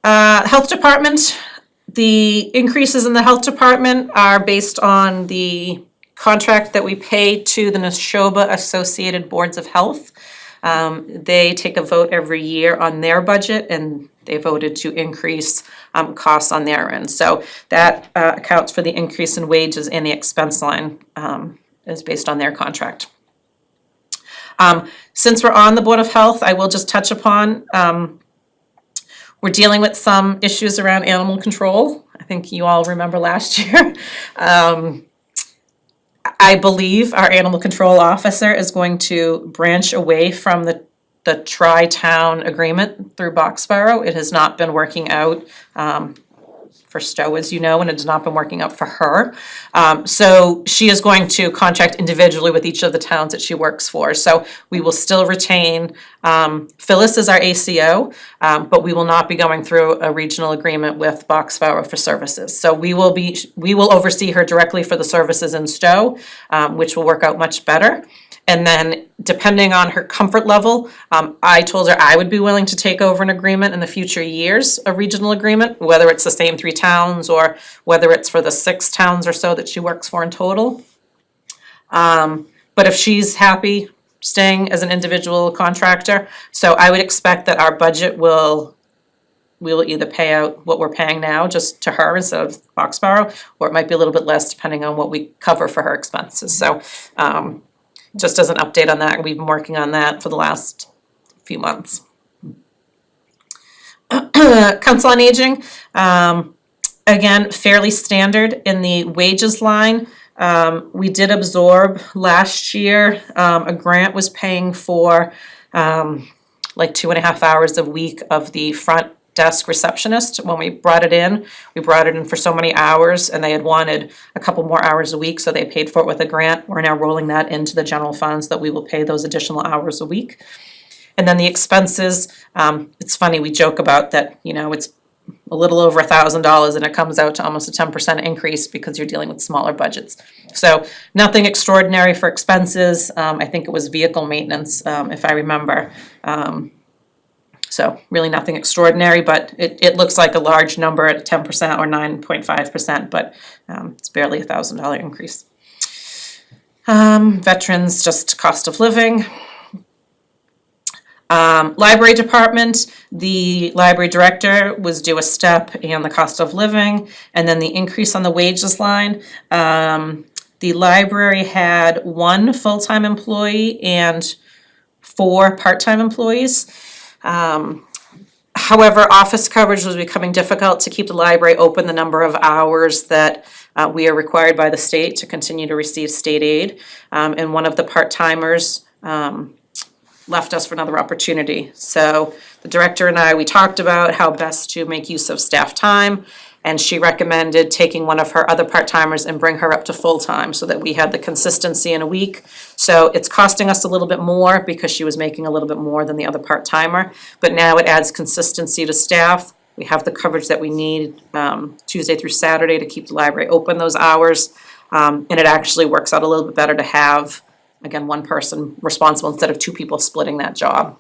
Health department, the increases in the health department are based on the contract that we pay to the Neshoba Associated Boards of Health. They take a vote every year on their budget, and they voted to increase costs on their end. So that accounts for the increase in wages and the expense line is based on their contract. Since we're on the Board of Health, I will just touch upon, we're dealing with some issues around animal control. I think you all remember last year. I believe our animal control officer is going to branch away from the tri-town agreement through Boxborough. It has not been working out for Stow, as you know, and it has not been working out for her. So she is going to contract individually with each of the towns that she works for. So we will still retain Phyllis as our ACO, but we will not be going through a regional agreement with Boxborough for services. So we will oversee her directly for the services in Stow, which will work out much better. And then depending on her comfort level, I told her I would be willing to take over an agreement in the future years, a regional agreement, whether it's the same 3 towns or whether it's for the 6 towns or so that she works for in total. But if she's happy staying as an individual contractor, so I would expect that our budget we will either pay out what we're paying now just to her instead of Boxborough, or it might be a little bit less depending on what we cover for her expenses. So just as an update on that, we've been working on that for the last few months. Council on Aging, again, fairly standard in the wages line. We did absorb last year, a grant was paying for like 2.5 hours a week of the front desk receptionist. When we brought it in for so many hours, and they had wanted a couple more hours a week, so they paid for it with a grant. We're now rolling that into the general funds that we will pay those additional hours a week. And then the expenses, it's funny, we joke about that, it's a little over $1,000 and it comes out to almost a 10% increase because you're dealing with smaller budgets. So nothing extraordinary for expenses. I think it was vehicle maintenance, if I remember. So really nothing extraordinary, but it looks like a large number at 10% or 9.5%, but it's barely $1,000 increase. Veterans, just cost of living. Library department, the library director was due a step and the cost of living, and then the increase on the wages line. The library had 1 full-time employee and 4 part-time employees. However, office coverage was becoming difficult to keep the library open the number of hours that we are required by the state to continue to receive state aid. And one of the part-timers left us for another opportunity. So the director and we talked about how best to make use of staff time, and she recommended taking one of her other part-timers and bring her up to full-time so that we had the consistency in a week. So it's costing us a little bit more because she was making a little bit more than the other part-timer, but now it adds consistency to staff. We have the coverage that we need Tuesday through Saturday to keep the library open those hours, and it actually works out a little bit better to have, again, 1 person responsible instead of 2 people splitting that job.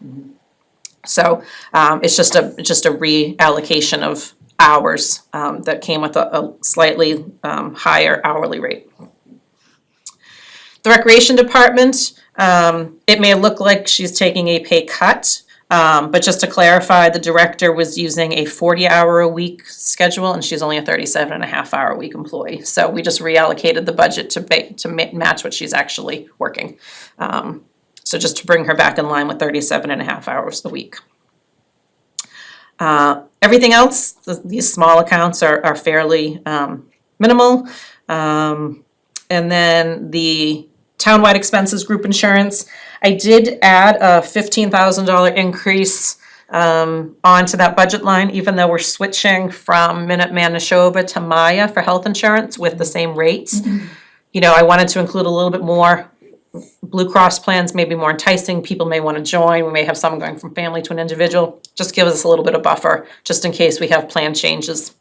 So it's just a reallocation of hours that came with a slightly higher hourly rate. The recreation department, it may look like she's taking a pay cut, but just to clarify, the director was using a 40-hour-a-week schedule, and she's only a 37.5-hour-a-week employee. So we just reallocated the budget to match what she's actually working. So just to bring her back in line with 37.5 hours a week. Everything else, these small accounts are fairly minimal. And then the townwide expenses, group insurance, I did add a $15,000 increase onto that budget line, even though we're switching from Minuteman Neshoba to Maya for health insurance with the same rates. I wanted to include a little bit more. Blue Cross plans may be more enticing. People may want to join. We may have someone going from family to an individual. Just give us a little bit of buffer, just in case we have plan changes.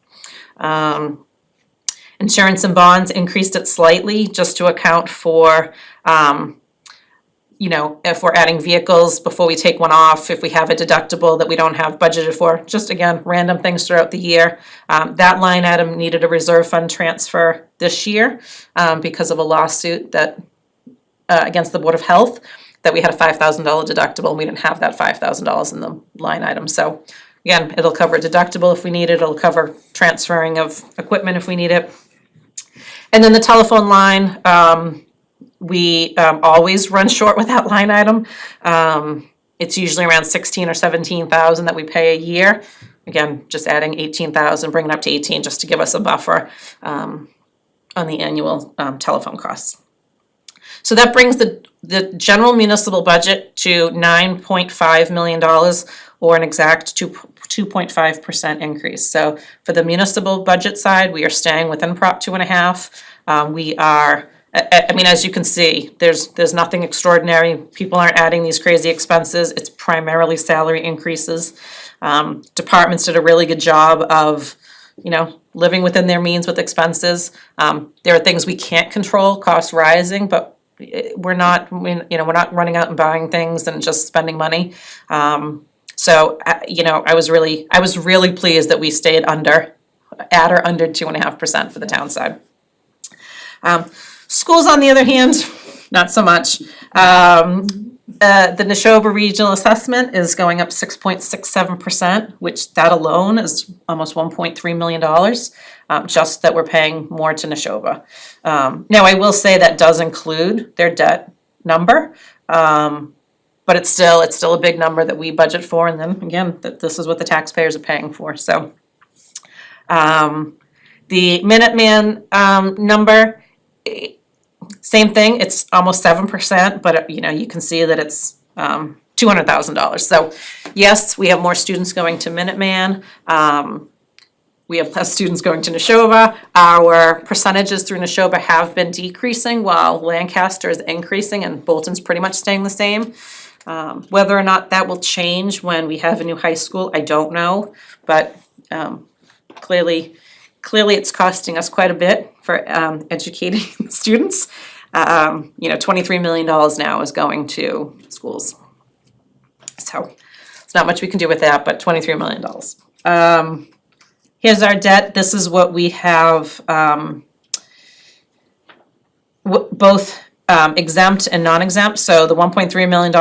Insurance and bonds increased it slightly just to account for, if we're adding vehicles before we take one off, if we have a deductible that we don't have budgeted for, just again, random things throughout the year. That line item needed a reserve fund transfer this year because of a lawsuit that against the Board of Health, that we had a $5,000 deductible, and we didn't have that $5,000 in the line item. So again, it'll cover a deductible if we need it, it'll cover transferring of equipment if we need it. And then the telephone line, we always run short with that line item. It's usually around 16 or 17,000 that we pay a year. Again, just adding 18,000, bringing it up to 18 just to give us a buffer on the annual telephone costs. So that brings the general municipal budget to $9.5 million, or an exact 2.5% increase. So for the municipal budget side, we are staying within Prop 2.5. We are, I mean, as you can see, there's nothing extraordinary. People aren't adding these crazy expenses. It's primarily salary increases. Departments did a really good job of, living within their means with expenses. There are things we can't control, costs rising, but we're not running out and buying things and just spending money. So I was really pleased that we stayed at or under 2.5% for the town side. Schools, on the other hand, not so much. The Neshoba Regional Assessment is going up 6.67%, which that alone is almost $1.3 million, just that we're paying more to Neshoba. Now, I will say that does include their debt number, but it's still a big number that we budget for, and then again, this is what the taxpayers are paying for. So, the Minuteman number. Same thing, it's almost 7%, but you can see that it's $200,000. So yes, we have more students going to Minuteman. We have less students going to Neshoba. Our percentages through Neshoba have been decreasing while Lancaster is increasing and Bolton's pretty much staying the same. Whether or not that will change when we have a new high school, I don't know, but clearly it's costing us quite a bit for educating students. $23 million now is going to schools. So there's not much we can do with that, but $23 million. Here's our debt. This is what we have, both exempt and non-exempt. So the $1.3 million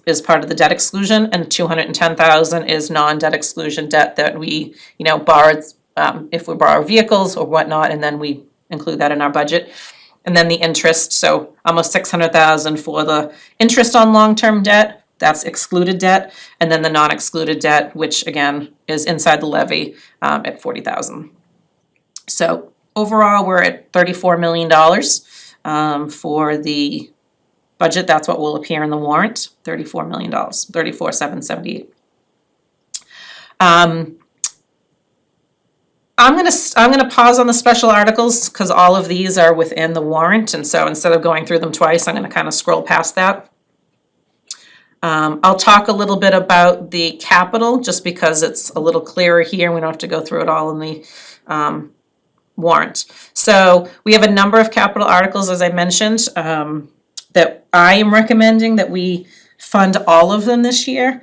is part of the debt exclusion, and $210,000 is non-debt exclusion debt that we, borrowed if we borrow vehicles or whatnot, and then we include that in our budget. And then the interest, so almost $600,000 for the interest on long-term debt, that's excluded debt, and then the non-excluded debt, which again is inside the levy at $40,000. So overall, we're at $34 million for the budget. That's what will appear in the warrant, $34 million, $34,778. I'm gonna pause on the special articles because all of these are within the warrant, and so instead of going through them twice, I'm gonna kind of scroll past that. I'll talk a little bit about the capital just because it's a little clearer here. We don't have to go through it all in the warrant. So we have a number of capital articles, as I mentioned, that I am recommending that we fund all of them this year.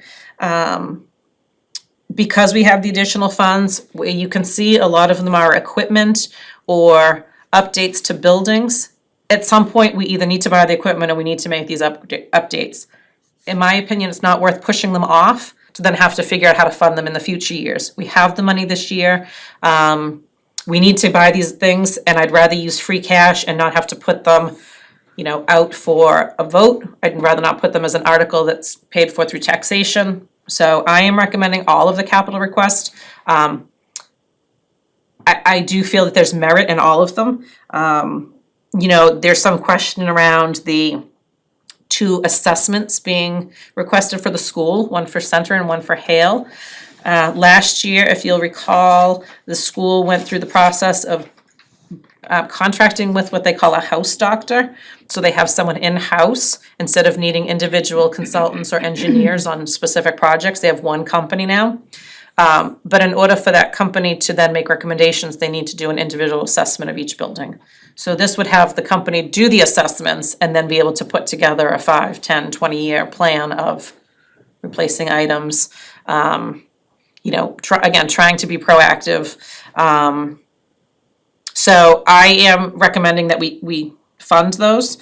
Because we have the additional funds, you can see a lot of them are equipment or updates to buildings. At some point, we either need to buy the equipment or we need to make these updates. In my opinion, it's not worth pushing them off to then have to figure out how to fund them in the future years. We have the money this year. We need to buy these things, and I'd rather use free cash and not have to put them, out for a vote. I'd rather not put them as an article that's paid for through taxation. So I am recommending all of the capital requests. I do feel that there's merit in all of them. There's some question around the 2 assessments being requested for the school, one for Center and one for Hale. Last year, if you'll recall, the school went through the process of contracting with what they call a house doctor. So they have someone in-house instead of needing individual consultants or engineers on specific projects. They have one company now. But in order for that company to then make recommendations, they need to do an individual assessment of each building. So this would have the company do the assessments and then be able to put together a 5, 10, 20-year plan of replacing items. Trying to be proactive. So I am recommending that we fund those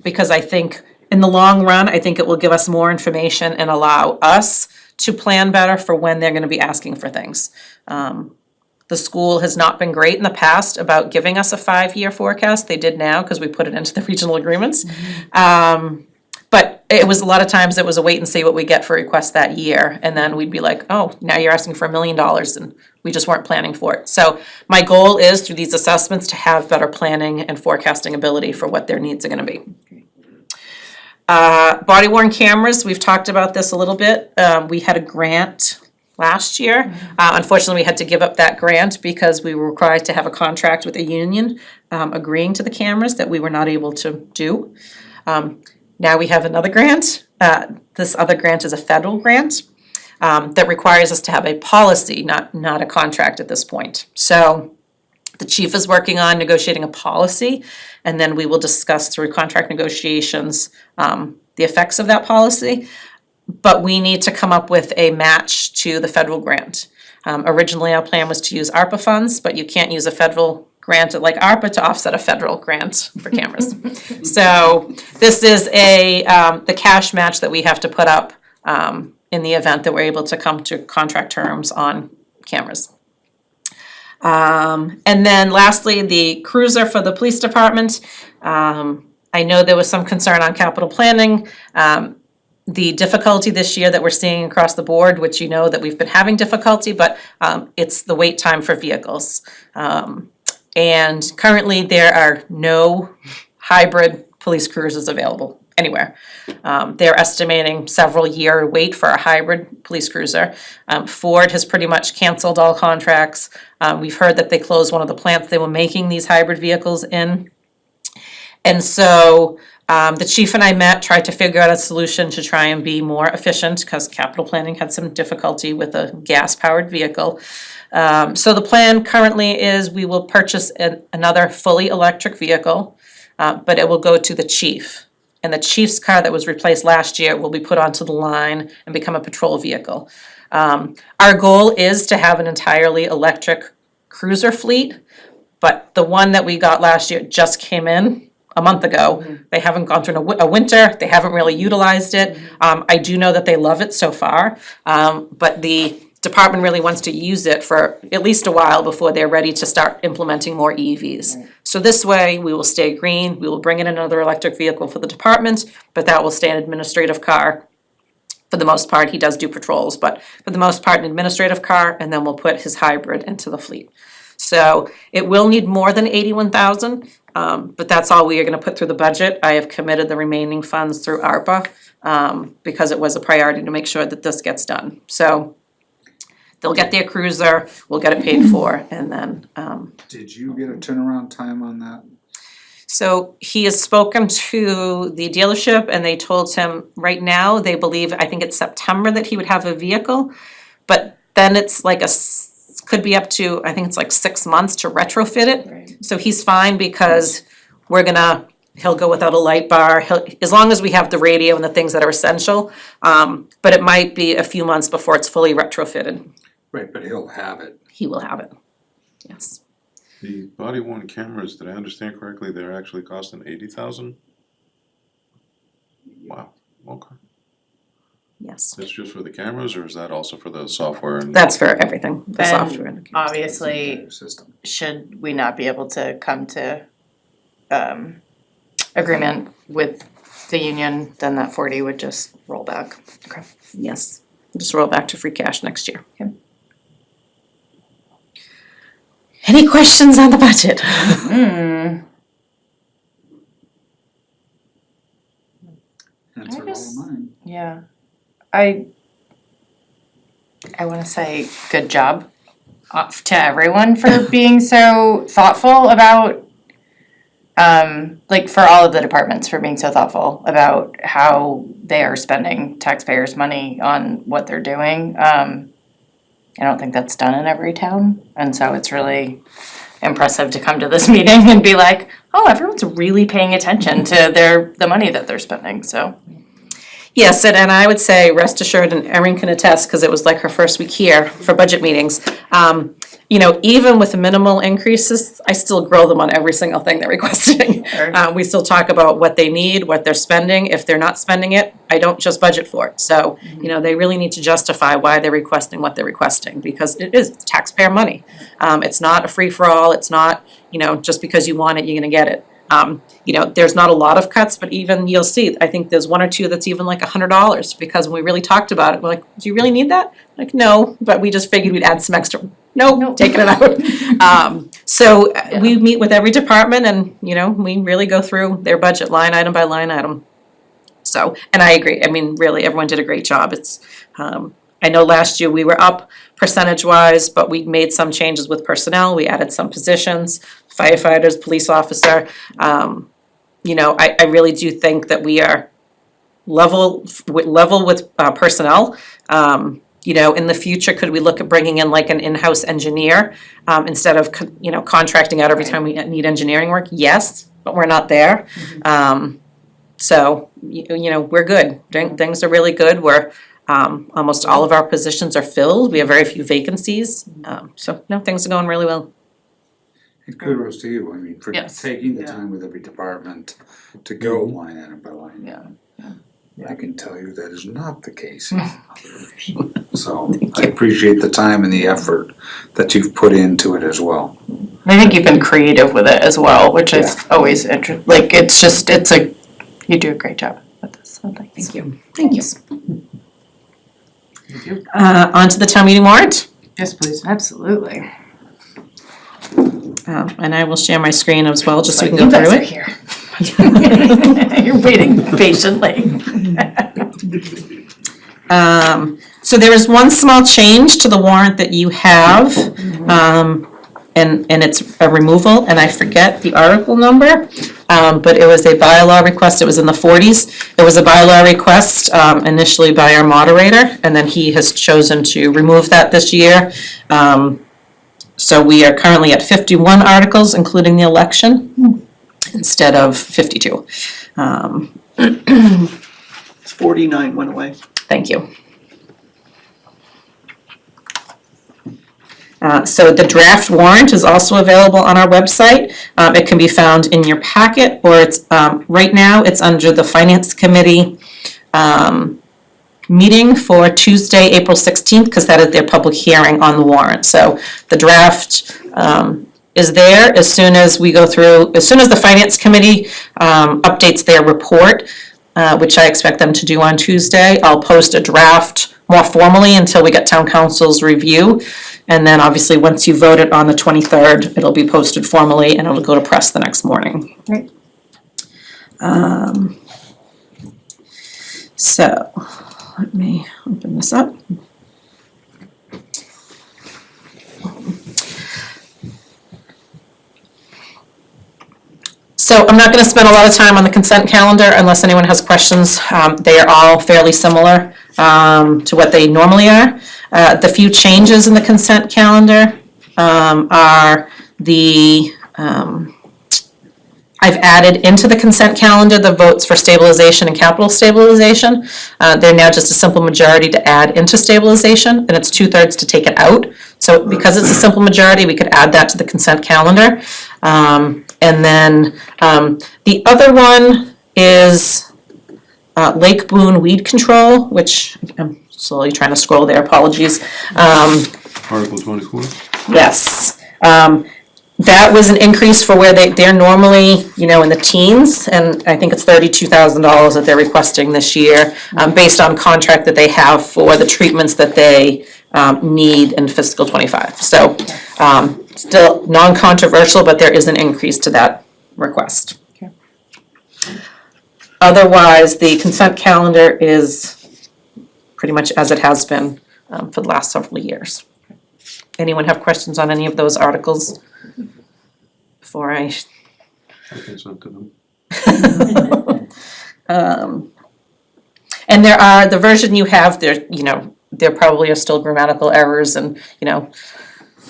because I think in the long run, I think it will give us more information and allow us to plan better for when they're going to be asking for things. The school has not been great in the past about giving us a 5-year forecast. They did now because we put it into the regional agreements. But it was a lot of times it was a wait and see what we get for requests that year. And then we'd be like, oh, now you're asking for $1 million and we just weren't planning for it. So my goal is through these assessments to have better planning and forecasting ability for what their needs are gonna be. Body worn cameras, we've talked about this a little bit. We had a grant last year. Unfortunately, we had to give up that grant because we were required to have a contract with a union agreeing to the cameras that we were not able to do. Now we have another grant. This other grant is a federal grant that requires us to have a policy, not a contract at this point. So the chief is working on negotiating a policy, and then we will discuss through contract negotiations the effects of that policy. But we need to come up with a match to the federal grant. Originally, our plan was to use ARPA funds, but you can't use a federal grant like ARPA to offset a federal grant for cameras. So this is the cash match that we have to put up in the event that we're able to come to contract terms on cameras. And then lastly, the cruiser for the police department. I know there was some concern on capital planning. The difficulty this year that we're seeing across the board, which you know that we've been having difficulty, but it's the wait time for vehicles. And currently there are no hybrid police cruisers available anywhere. They're estimating several year wait for a hybrid police cruiser. Ford has pretty much canceled all contracts. We've heard that they closed one of the plants they were making these hybrid vehicles in. And so the chief and I met, tried to figure out a solution to try and be more efficient because capital planning had some difficulty with a gas-powered vehicle. So the plan currently is we will purchase another fully electric vehicle, but it will go to the chief. And the chief's car that was replaced last year will be put onto the line and become a patrol vehicle. Our goal is to have an entirely electric cruiser fleet, but the one that we got last year just came in a month ago. They haven't gone through a winter, they haven't really utilized it. I do know that they love it so far, but the department really wants to use it for at least a while before they're ready to start implementing more EVs. So this way, we will stay green, we will bring in another electric vehicle for the department, but that will stay an administrative car. For the most part, he does do patrols, but for the most part, an administrative car, and then we'll put his hybrid into the fleet. So it will need more than 81,000, but that's all we are gonna put through the budget. I have committed the remaining funds through ARPA, because it was a priority to make sure that this gets done. So they'll get their cruiser, we'll get it paid for, and then, Did you get a turnaround time on that? so he has spoken to the dealership and they told him right now, they believe, I think it's September that he would have a vehicle. But then it's like could be up to, I think it's like 6 months to retrofit it. Right. So he's fine because he'll go without a light bar, as long as we have the radio and the things that are essential. But it might be a few months before it's fully retrofitted. Right, but he'll have it. He will have it, yes. The body worn cameras, did I understand correctly, they're actually costing 80,000? Wow, okay. Yes, That's just for the cameras, or is that also for the software and? that's for everything, the And software and the cameras. obviously, System. should we not be able to come to agreement with the union, then that 40 would just roll back. Okay. Yes, just roll back to free cash next year. Okay. Any questions on the budget? That's a lot of money. Yeah, I wanna say good job to everyone for being so thoughtful about, like for all of the departments for being so thoughtful about how they are spending taxpayers' money on what they're doing. I don't think that's done in every town, and so it's really impressive to come to this meeting and be like, oh, everyone's really paying attention to the money that they're spending, so. Yes, and I would say rest assured, and Erin can attest, because it was like her first week here for budget meetings. You know, even with minimal increases, I still grow them on every single thing they're requesting. Sure. We still talk about what they need, what they're spending. If they're not spending it, I don't just budget for it. So, you know, they really need to justify why they're requesting what they're requesting, because it is taxpayer money. It's not a free-for-all. It's not, you know, just because you want it, you're gonna get it. You know, there's not a lot of cuts, but even you'll see, I think there's one or two that's even like $100, because when we really talked about it, we're like, do you really need that? Like, no, but we just figured we'd add some extra. Nope, taking it out. So we meet with every department and, you know, we really go through their budget line item by line item. So, and I agree, I mean, really, everyone did a great job. It's, I know last year we were up percentage-wise, but we made some changes with personnel, we added some positions, firefighters, police officer. You know, I really do think that we are level with personnel. You know, in the future, could we look at bringing in like an in-house engineer instead of, you know, contracting out every time we need engineering work? Yes, but we're not there. So, you know, we're good. Things are really good. We're, almost all of our positions are filled. We have very few vacancies. So, no, things are going really well. And kudos to you, I mean, for Yes. taking the time with every department to go line item by line. Yeah. I can tell you that is not the case in others. So I appreciate the time and the effort that you've put into it as well. I think you've been creative with it as well, which is always interesting. Like, you do a great job with this, so thank you. Thank you. Thank you. On to the town meeting warrant. Yes, please. Absolutely. And I will share my screen as well, just so we can You go guys through are it. here. You're waiting patiently. So there is one small change to the warrant that you have, and it's a removal, and I forget the article number, but it was a bylaw request, it was in the 40s. It was a bylaw request, initially by our moderator, and then he has chosen to remove that this year. So we are currently at 51 articles, including the election, instead of 52. 49 went away. Thank you. So the draft warrant is also available on our website. It can be found in your packet, or it's, right now, it's under the Finance Committee meeting for Tuesday, April 16th, because that is their public hearing on the warrant. So the draft is there as soon as we go through, as soon as the Finance Committee updates their report, which I expect them to do on Tuesday. I'll post a draft more formally until we get town council's review. And then obviously, once you vote it on the 23rd, it'll be posted formally and it'll go to press the next morning. Right. So, let me open this up. So I'm not gonna spend a lot of time on the consent calendar unless anyone has questions. They are all fairly similar to what they normally are. The few changes in the consent calendar are the, I've added into the consent calendar the votes for stabilization and capital stabilization. They're now just a simple majority to add into stabilization, and it's 2/3 to take it out. So because it's a simple majority, we could add that to the consent calendar. And then the other one is Lake Boone weed control, which I'm slowly trying to scroll there, apologies. Article 24. Yes. That was an increase for where they're normally, you know, in the teens, and I think it's $32,000 that they're requesting this year, based on contract that they have for the treatments that they need in fiscal '25. So, still non-controversial, but there is an increase to that request. Okay. Otherwise, the consent calendar is pretty much as it has been for the last several years. Anyone have questions on any of those articles? Before I Consent to them. And there are, the version you have, there, you know, there probably are still grammatical errors and, you know,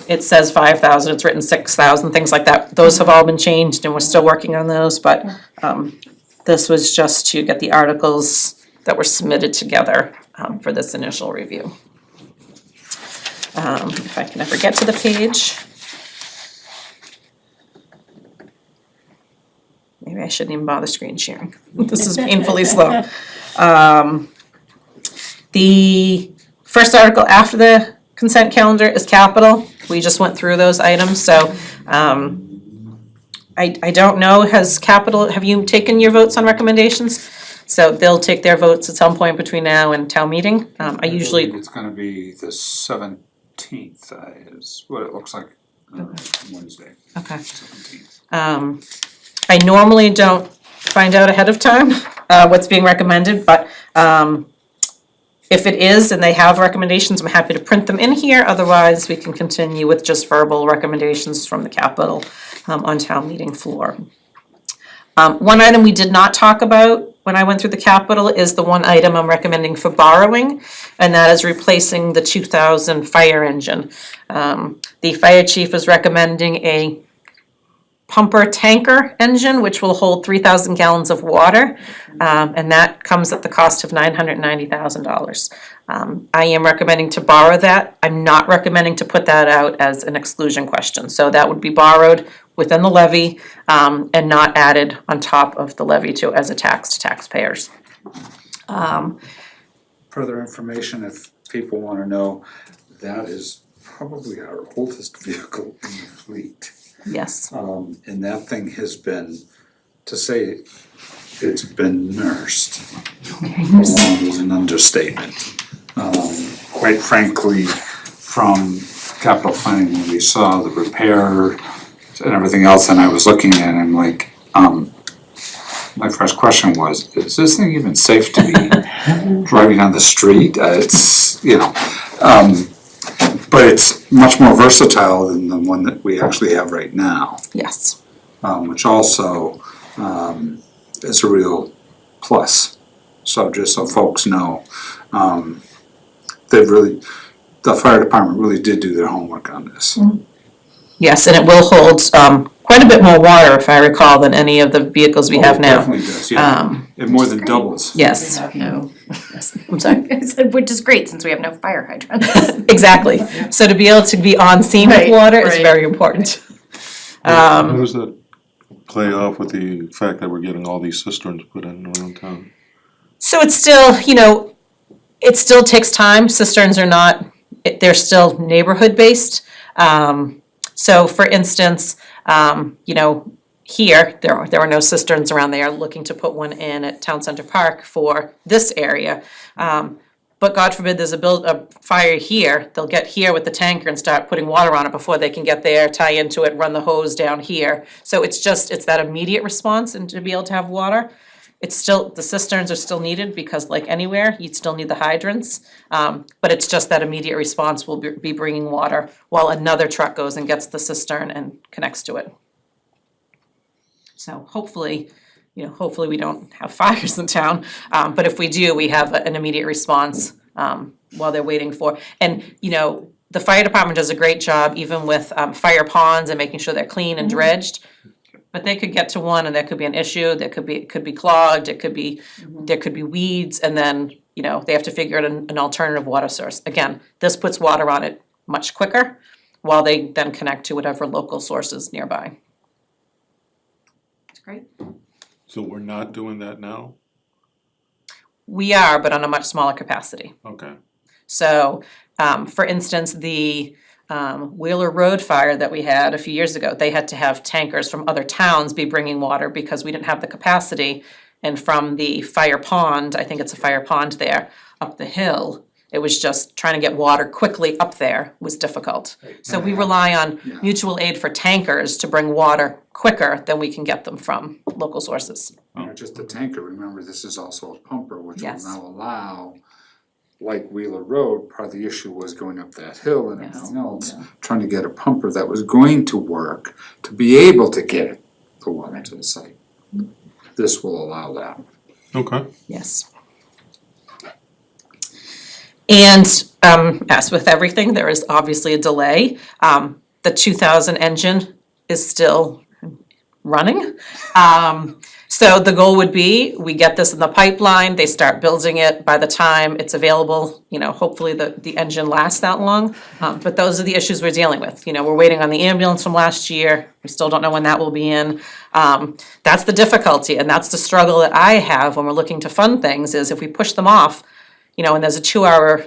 it says 5,000, it's written 6,000, things like that. Those have all been changed and we're still working on those, but this was just to get the articles that were submitted together for this initial review. If I can ever get to the page. Maybe I shouldn't even bother screen sharing. This is painfully slow. The first article after the consent calendar is capital. We just went through those items, so I don't know, has capital, have you taken your votes on recommendations? So they'll take their votes at some point between now and town meeting. I usually, It's gonna be the 17th, is what it looks like, Wednesday, okay. 17th. I normally don't find out ahead of time what's being recommended, but If it is and they have recommendations, I'm happy to print them in here, otherwise we can continue with just verbal recommendations from the Capitol on town meeting floor. One item we did not talk about when I went through the Capitol is the one item I'm recommending for borrowing, and that is replacing the 2000 fire engine. The fire chief is recommending a pumper tanker engine, which will hold 3,000 gallons of water, and that comes at the cost of $990,000. I am recommending to borrow that. I'm not recommending to put that out as an exclusion question, so that would be borrowed within the levy and not added on top of the levy to as a tax to taxpayers. Further information, if people wanna know, that is probably our oldest vehicle in the fleet. Yes. And that thing has been, to say it's been nursed, is an understatement. Quite frankly, from capital planning, when we saw the repair and everything else, and I was looking at it, I'm like, my first question was, is this thing even safe to be driving on the street? It's, you know, but it's much more versatile than the one that we actually have right now, Yes. which also is a real plus. So just so folks know, the fire department really did do their homework on this. Yes, and it will hold quite a bit more water, if I recall, than any of the vehicles we have It now. definitely does, yeah. It more than doubles. Yes. No. I'm sorry. I said, which is great since we have no fire hydrants. Exactly. So to be able to be on scene with Right, water is right. very important. How does that play off with the fact that we're getting all these cisterns put in around town? So it's still, it still takes time. Cisterns are not, they're still neighborhood based. So for instance, here, there are no cisterns around. They are looking to put one in at Town Center Park for this area. But God forbid there's a fire here, they'll get here with the tanker and start putting water on it before they can get there, tie into it, run the hose down here. So it's that immediate response and to be able to have water. It's still, the cisterns are still needed because like anywhere, you'd still need the hydrants. But it's just that immediate response will be bringing water while another truck goes and gets the cistern and connects to it. So hopefully we don't have fires in town. But if we do, we have an immediate response while they're waiting for. And, the fire department does a great job even with fire ponds and making sure they're clean and dredged. But they could get to one and there could be an issue, it could be clogged, there could be weeds, and then, they have to figure out an alternative water source. Again, this puts water on it much quicker while they then connect to whatever local sources nearby. That's great. So we're not doing that now? We are, but on a much smaller capacity. Okay. So, for instance, the Wheeler Road fire that we had a few years ago, they had to have tankers from other towns be bringing water because we didn't have the capacity. And from the fire pond, I think it's a fire pond there, up the hill, it was just trying to get water quickly up there was difficult. So we rely on mutual aid for tankers to bring water quicker than we can get them from local sources. Not just the tanker, remember, this is also a pumper, which will Yes. now allow, like Wheeler Road, part of the issue was going up that hill and everything else, trying to get a pumper that was going to work to be able to get the water to the site. This will allow that. Okay. Yes. And as with everything, there is obviously a delay. The 2000 engine is still running. So the goal would be, we get this in the pipeline, they start building it, by the time it's available, hopefully the engine lasts that long. But those are the issues we're dealing with. We're waiting on the ambulance from last year, we still don't know when that will be in. That's the difficulty, and that's the struggle that I have when we're looking to fund things, is if we push them off, and there's a 2-hour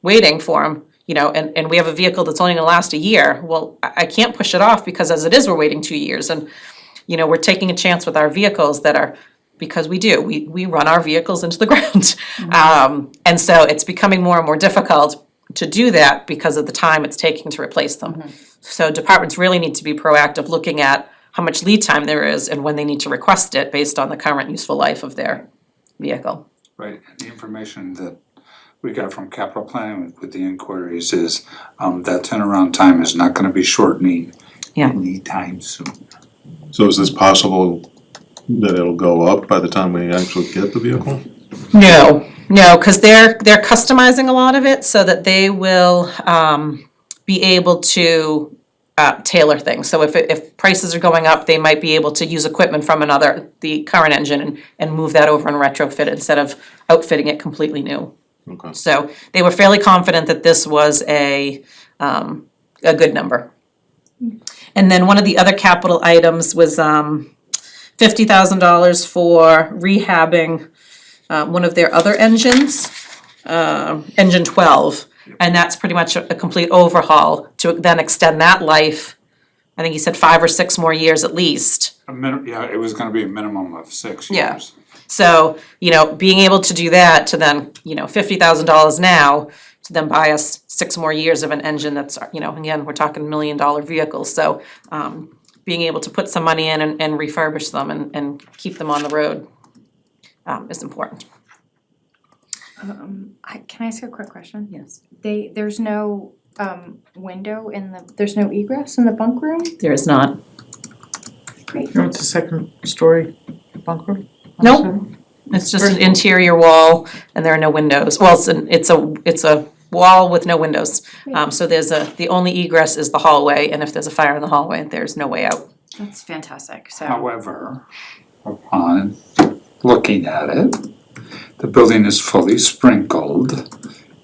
waiting for them, and we have a vehicle that's only gonna last a year, well, I can't push it off because as it is, we're waiting 2 years, and we're taking a chance with our vehicles that are, because we run our vehicles into the ground. And so it's becoming more and more difficult to do that because of the time it's taking to replace them. So departments really need to be proactive, looking at how much lead time there is and when they need to request it based on the current useful life of their vehicle. Right, and the information that we got from capital planning with the inquiries is, that turnaround time is not gonna be shortening Yeah. anytime soon. So is this possible that it'll go up by the time we actually get the vehicle? No, because they're customizing a lot of it so that they will be able to tailor things. So if prices are going up, they might be able to use equipment from the current engine and move that over and retrofit it instead of outfitting it completely new. Okay. So they were fairly confident that this was a good number. And then one of the other capital items was $50,000 for rehabbing one of their other engines, engine 12. And that's pretty much a complete overhaul to then extend that life. I think he said 5 or 6 more years at least. It was gonna be a minimum of 6 Yeah. years. So, being able to do that to then, $50,000 now to then buy us 6 more years of an engine that's, again, we're talking $1 million vehicles. So, being able to put some money in and refurbish them and keep them on the road is important. Can I ask a quick question? Yes. There's no window there's no egress in the bunk room? There is not. Great. You know, it's a second story bunk room? Nope. It's just an interior wall and there are no windows. Well, it's a wall with no windows. So the only egress is the hallway, and if there's a fire in the hallway, there's no way out. That's fantastic, so. However, upon looking at it, the building is fully sprinkled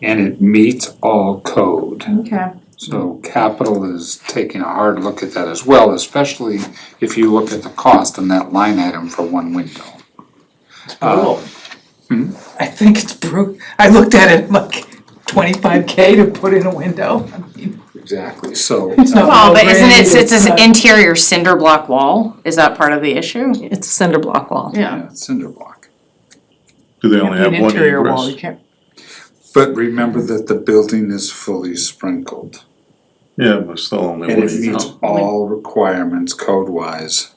and it meets all code. Okay. So capital is taking a hard look at that as well, especially if you look at the cost on that line item for one window. I think it's I looked at it like $25K to put in a window. I mean, Exactly, so. it's not Well, but isn't no-brainer, it's it's an not- interior cinder block wall? Is that part of the issue? It's a cinder block wall. Yeah, cinder block. Do they Can't only be have an one interior wall, you egress? can't. But remember that the building is fully sprinkled. Yeah, but still only And one it egress. meets all requirements code-wise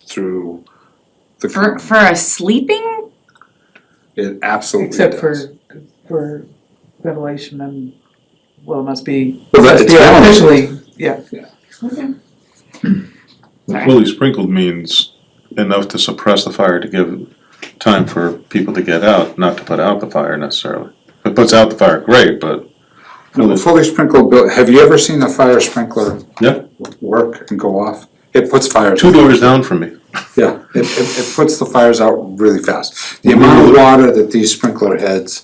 through the For county. for a sleeping? It absolutely Except does. for ventilation and, well, it must be, Well, that- it's officially, yeah. Well, fully sprinkled means enough to suppress the fire to give time for people to get out, not to put out the fire necessarily. If it puts out the fire, great, but No, the fully sprinkled have you ever seen a fire sprinkler yeah, work and go off? It puts fires. 2 doors down from me. Yeah, it puts the fires out really fast. The amount of water that these sprinkler heads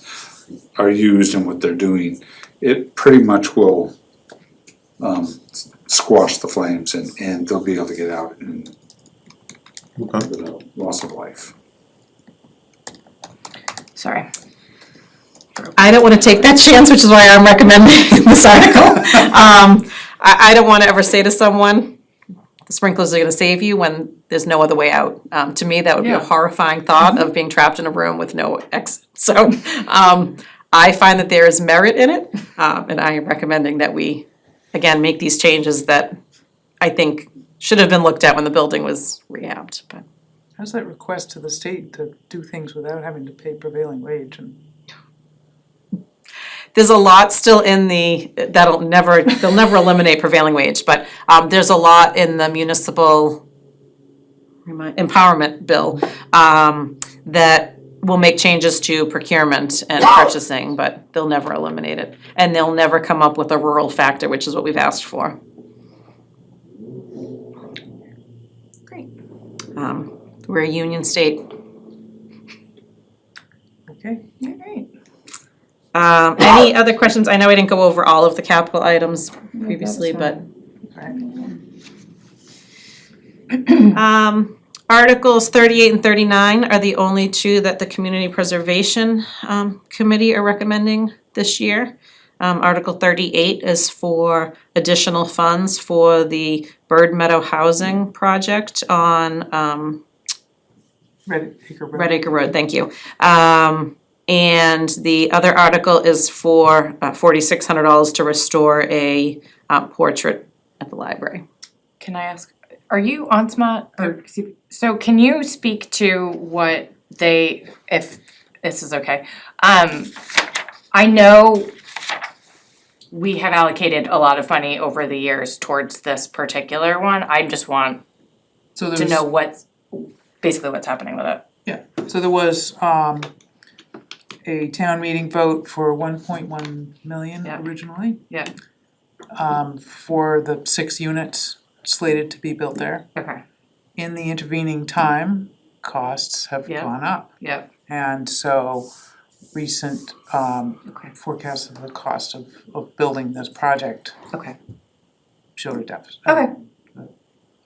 are used and what they're doing, it pretty much will squash the flames and they'll be able to get out and Okay. without loss of life. Sorry. I don't wanna take that chance, which is why I'm recommending this article. I don't wanna ever say to someone, the sprinklers are gonna save you when there's no other way out. To me, that would be a Yeah. horrifying thought of being trapped in a room with no exit. So, I find that there is merit in it, and I am recommending that we, again, make these changes that I think should have been looked at when the building was rehabbed, but. How's that request to the state to do things without having to pay prevailing wage and? There's a lot still in they'll never eliminate prevailing wage, but there's a lot in the municipal empowerment bill that will make changes to procurement and purchasing, but they'll never eliminate it. And they'll never come up with a rural factor, which is what we've asked for. Great. We're a union state. Okay. Great. Any other questions? I know I didn't go over all of the capital items previously, but Articles 38 and 39 are the only two that the Community Preservation Committee are recommending this year. Article 38 is for additional funds for the Bird Meadow Housing Project on Red Acre Road. Red Acre Road, thank you. And the other article is for $4,600 to restore a portrait at the library. Can I ask, are you on SMOT or, so can you speak to what they, if this is okay, I know we have allocated a lot of money over the years towards this particular one. I just want So to there's, know basically what's happening with it. so there was a town meeting vote for 1.1 million Yeah. originally. Yeah. For the 6 units slated to be built there. Okay. In the intervening time, costs have Yeah. gone up. Yep. And so recent Okay. forecasts of the cost of building this project Okay. showed a deficit. Okay.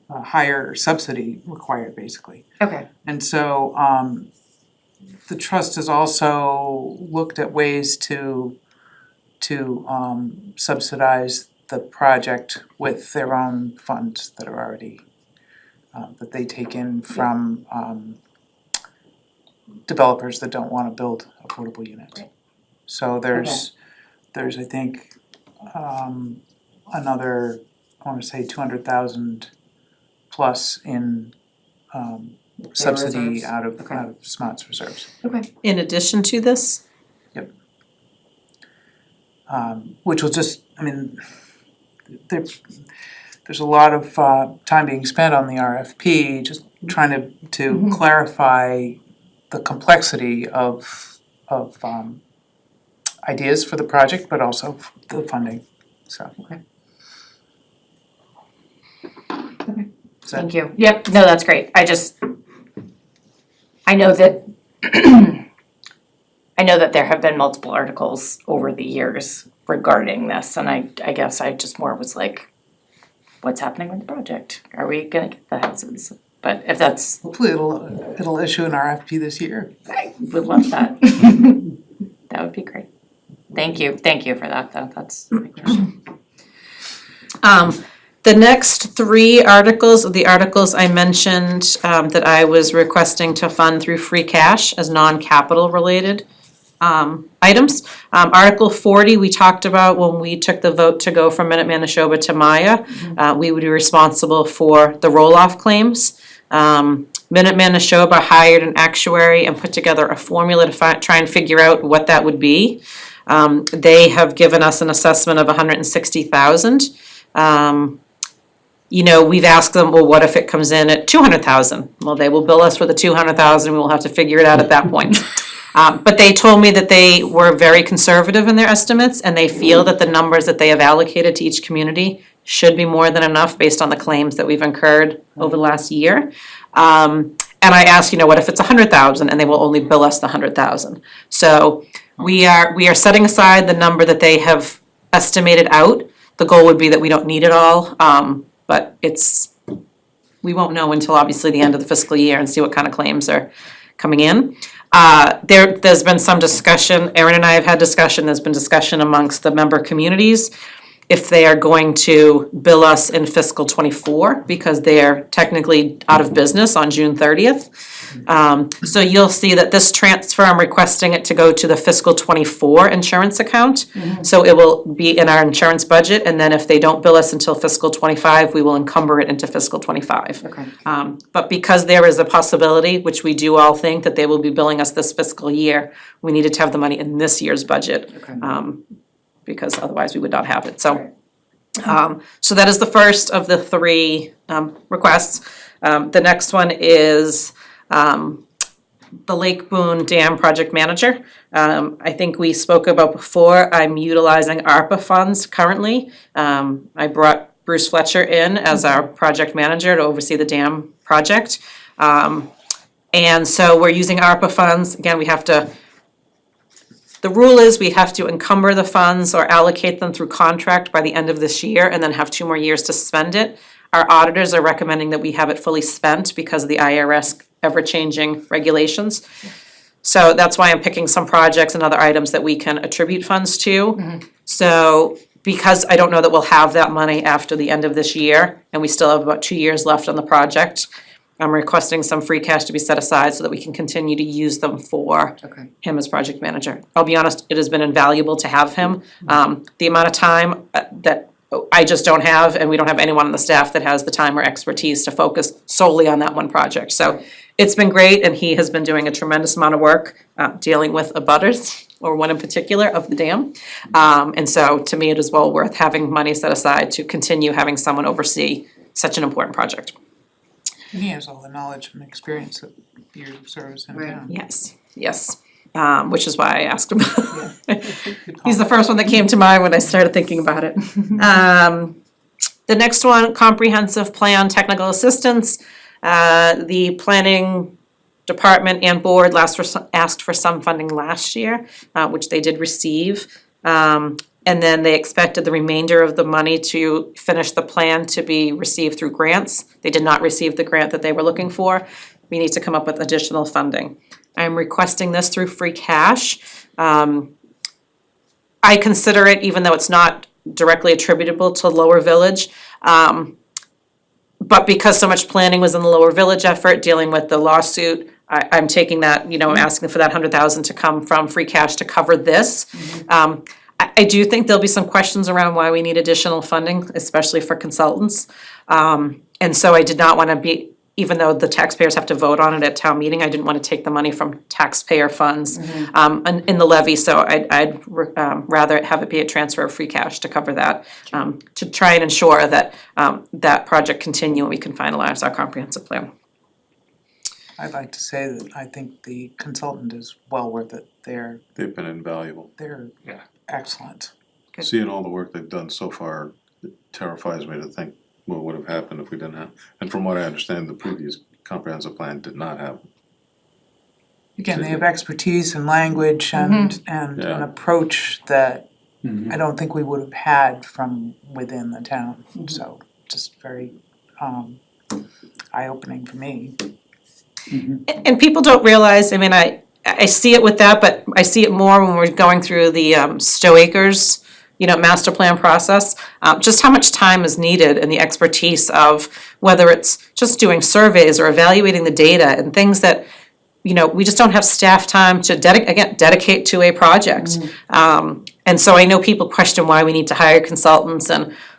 A higher subsidy required, basically. Okay. And so the trust has also looked at ways to subsidize the project with their own funds that are already that they take in from developers that don't wanna build affordable units. Right. So there's I think another, I wanna say 200,000 plus in subsidy reserves? out of Okay. SMART's reserves. Okay. In addition to this, Which will just, I mean, there's a lot of time being spent on the RFP, just trying to clarify the complexity of ideas for the project, but also the funding, so. Okay. Is that- Thank you. Yep, no, that's great. I know that I know that there have been multiple articles over the years regarding this, and I guess I just more was like, what's happening with the project? Are we gonna get the houses? But if that's, Hopefully it'll issue an RFP this year. I would love that. That would be great. Thank you for that, though. That's my question. the next 3 articles are the articles I mentioned that I was requesting to fund through free cash as non-capital related items. Article 40, we talked about when we took the vote to go from Minuteman Neshoba to Maya. We would be responsible for the roll-off claims. Minuteman Neshoba hired an actuary and put together a formula to try and figure out what that would be. They have given us an assessment of $160,000. We've asked them, well, what if it comes in at $200,000? Well, they will bill us for the $200,000, we'll have to figure it out at that point. But they told me that they were very conservative in their estimates, and they feel that the numbers that they have allocated to each community should be more than enough based on the claims that we've incurred over the last year. And I asked, what if it's $100,000 and they will only bill us the $100,000? So we are setting aside the number that they have estimated out. The goal would be that we don't need it all, but we won't know until obviously the end of the fiscal year and see what kind of claims are coming in. There's been some discussion, Erin and I have had discussion, there's been discussion amongst the member communities if they are going to bill us in fiscal '24 because they are technically out of business on June 30th. So you'll see that this transfer, I'm requesting it to go to the fiscal '24 insurance account. So it will be in our insurance budget, and then if they don't bill us until fiscal '25, we will encumber it into fiscal '25. Okay. But because there is a possibility, which we do all think, that they will be billing us this fiscal year, we needed to have the money in this year's budget. Okay. Because otherwise we would not have it, so. So that is the first of the 3 requests. The next one is the Lake Boone Dam Project Manager. I think we spoke about before, I'm utilizing ARPA funds currently. I brought Bruce Fletcher in as our project manager to oversee the dam project. And so we're using ARPA funds. Again, the rule is we have to encumber the funds or allocate them through contract by the end of this year and then have 2 more years to spend it. Our auditors are recommending that we have it fully spent because of the IRS ever-changing regulations. So that's why I'm picking some projects and other items that we can attribute funds to. So because I don't know that we'll have that money after the end of this year, and we still have about 2 years left on the project, I'm requesting some free cash to be set aside so that we can continue to use them for him as project manager. I'll be honest, it has been invaluable to have him. The amount of time that I just don't have, and we don't have anyone on the staff that has the time or expertise to focus solely on that one project. So it's been great, and he has been doing a tremendous amount of work dealing with abutters. or one in particular, of the dam. And so to me, it is well worth having money set aside to continue having someone oversee such an important project. And he has all the knowledge and experience of years of service in town. Yes, yes, which is why I asked him. Good He's the call. first one that came to mind when I started thinking about it. The next one, comprehensive plan technical assistance. The planning department and board asked for some funding last year, which they did receive. And then they expected the remainder of the money to finish the plan to be received through grants. They did not receive the grant that they were looking for. We need to come up with additional funding. I'm requesting this through free cash. I consider it, even though it's not directly attributable to Lower Village, but because so much planning was in the Lower Village effort, dealing with the lawsuit, I'm taking that, I'm asking for that 100,000 to come from free cash to cover this. I do think there'll be some questions around why we need additional funding, especially for consultants. And so I did not want to be, even though the taxpayers have to vote on it at town meeting, I didn't want to take the money from taxpayer funds in the levy. So I'd rather have it be a transfer of free cash to cover that, to try and ensure that that project continue and we can finalize our comprehensive plan. I'd like to say that I think the consultant is well worth it. They've been invaluable. They're Yeah. excellent. Good. Seeing all the work they've done so far, it terrifies me to think what would have happened if we didn't have. And from what I understand, the previous comprehensive plan did not have. Again, they have expertise and language and an Yeah. approach that Mhm. I don't think we would have had from within the town. So just very eye-opening for me. And people don't realize, I mean, I see it with that, but I see it more when we're going through the Stow Acres, master plan process, just how much time is needed and the expertise of whether it's just doing surveys or evaluating the data and things that, we just don't have staff time to dedicate to a project. And so I know people question why we need to hire consultants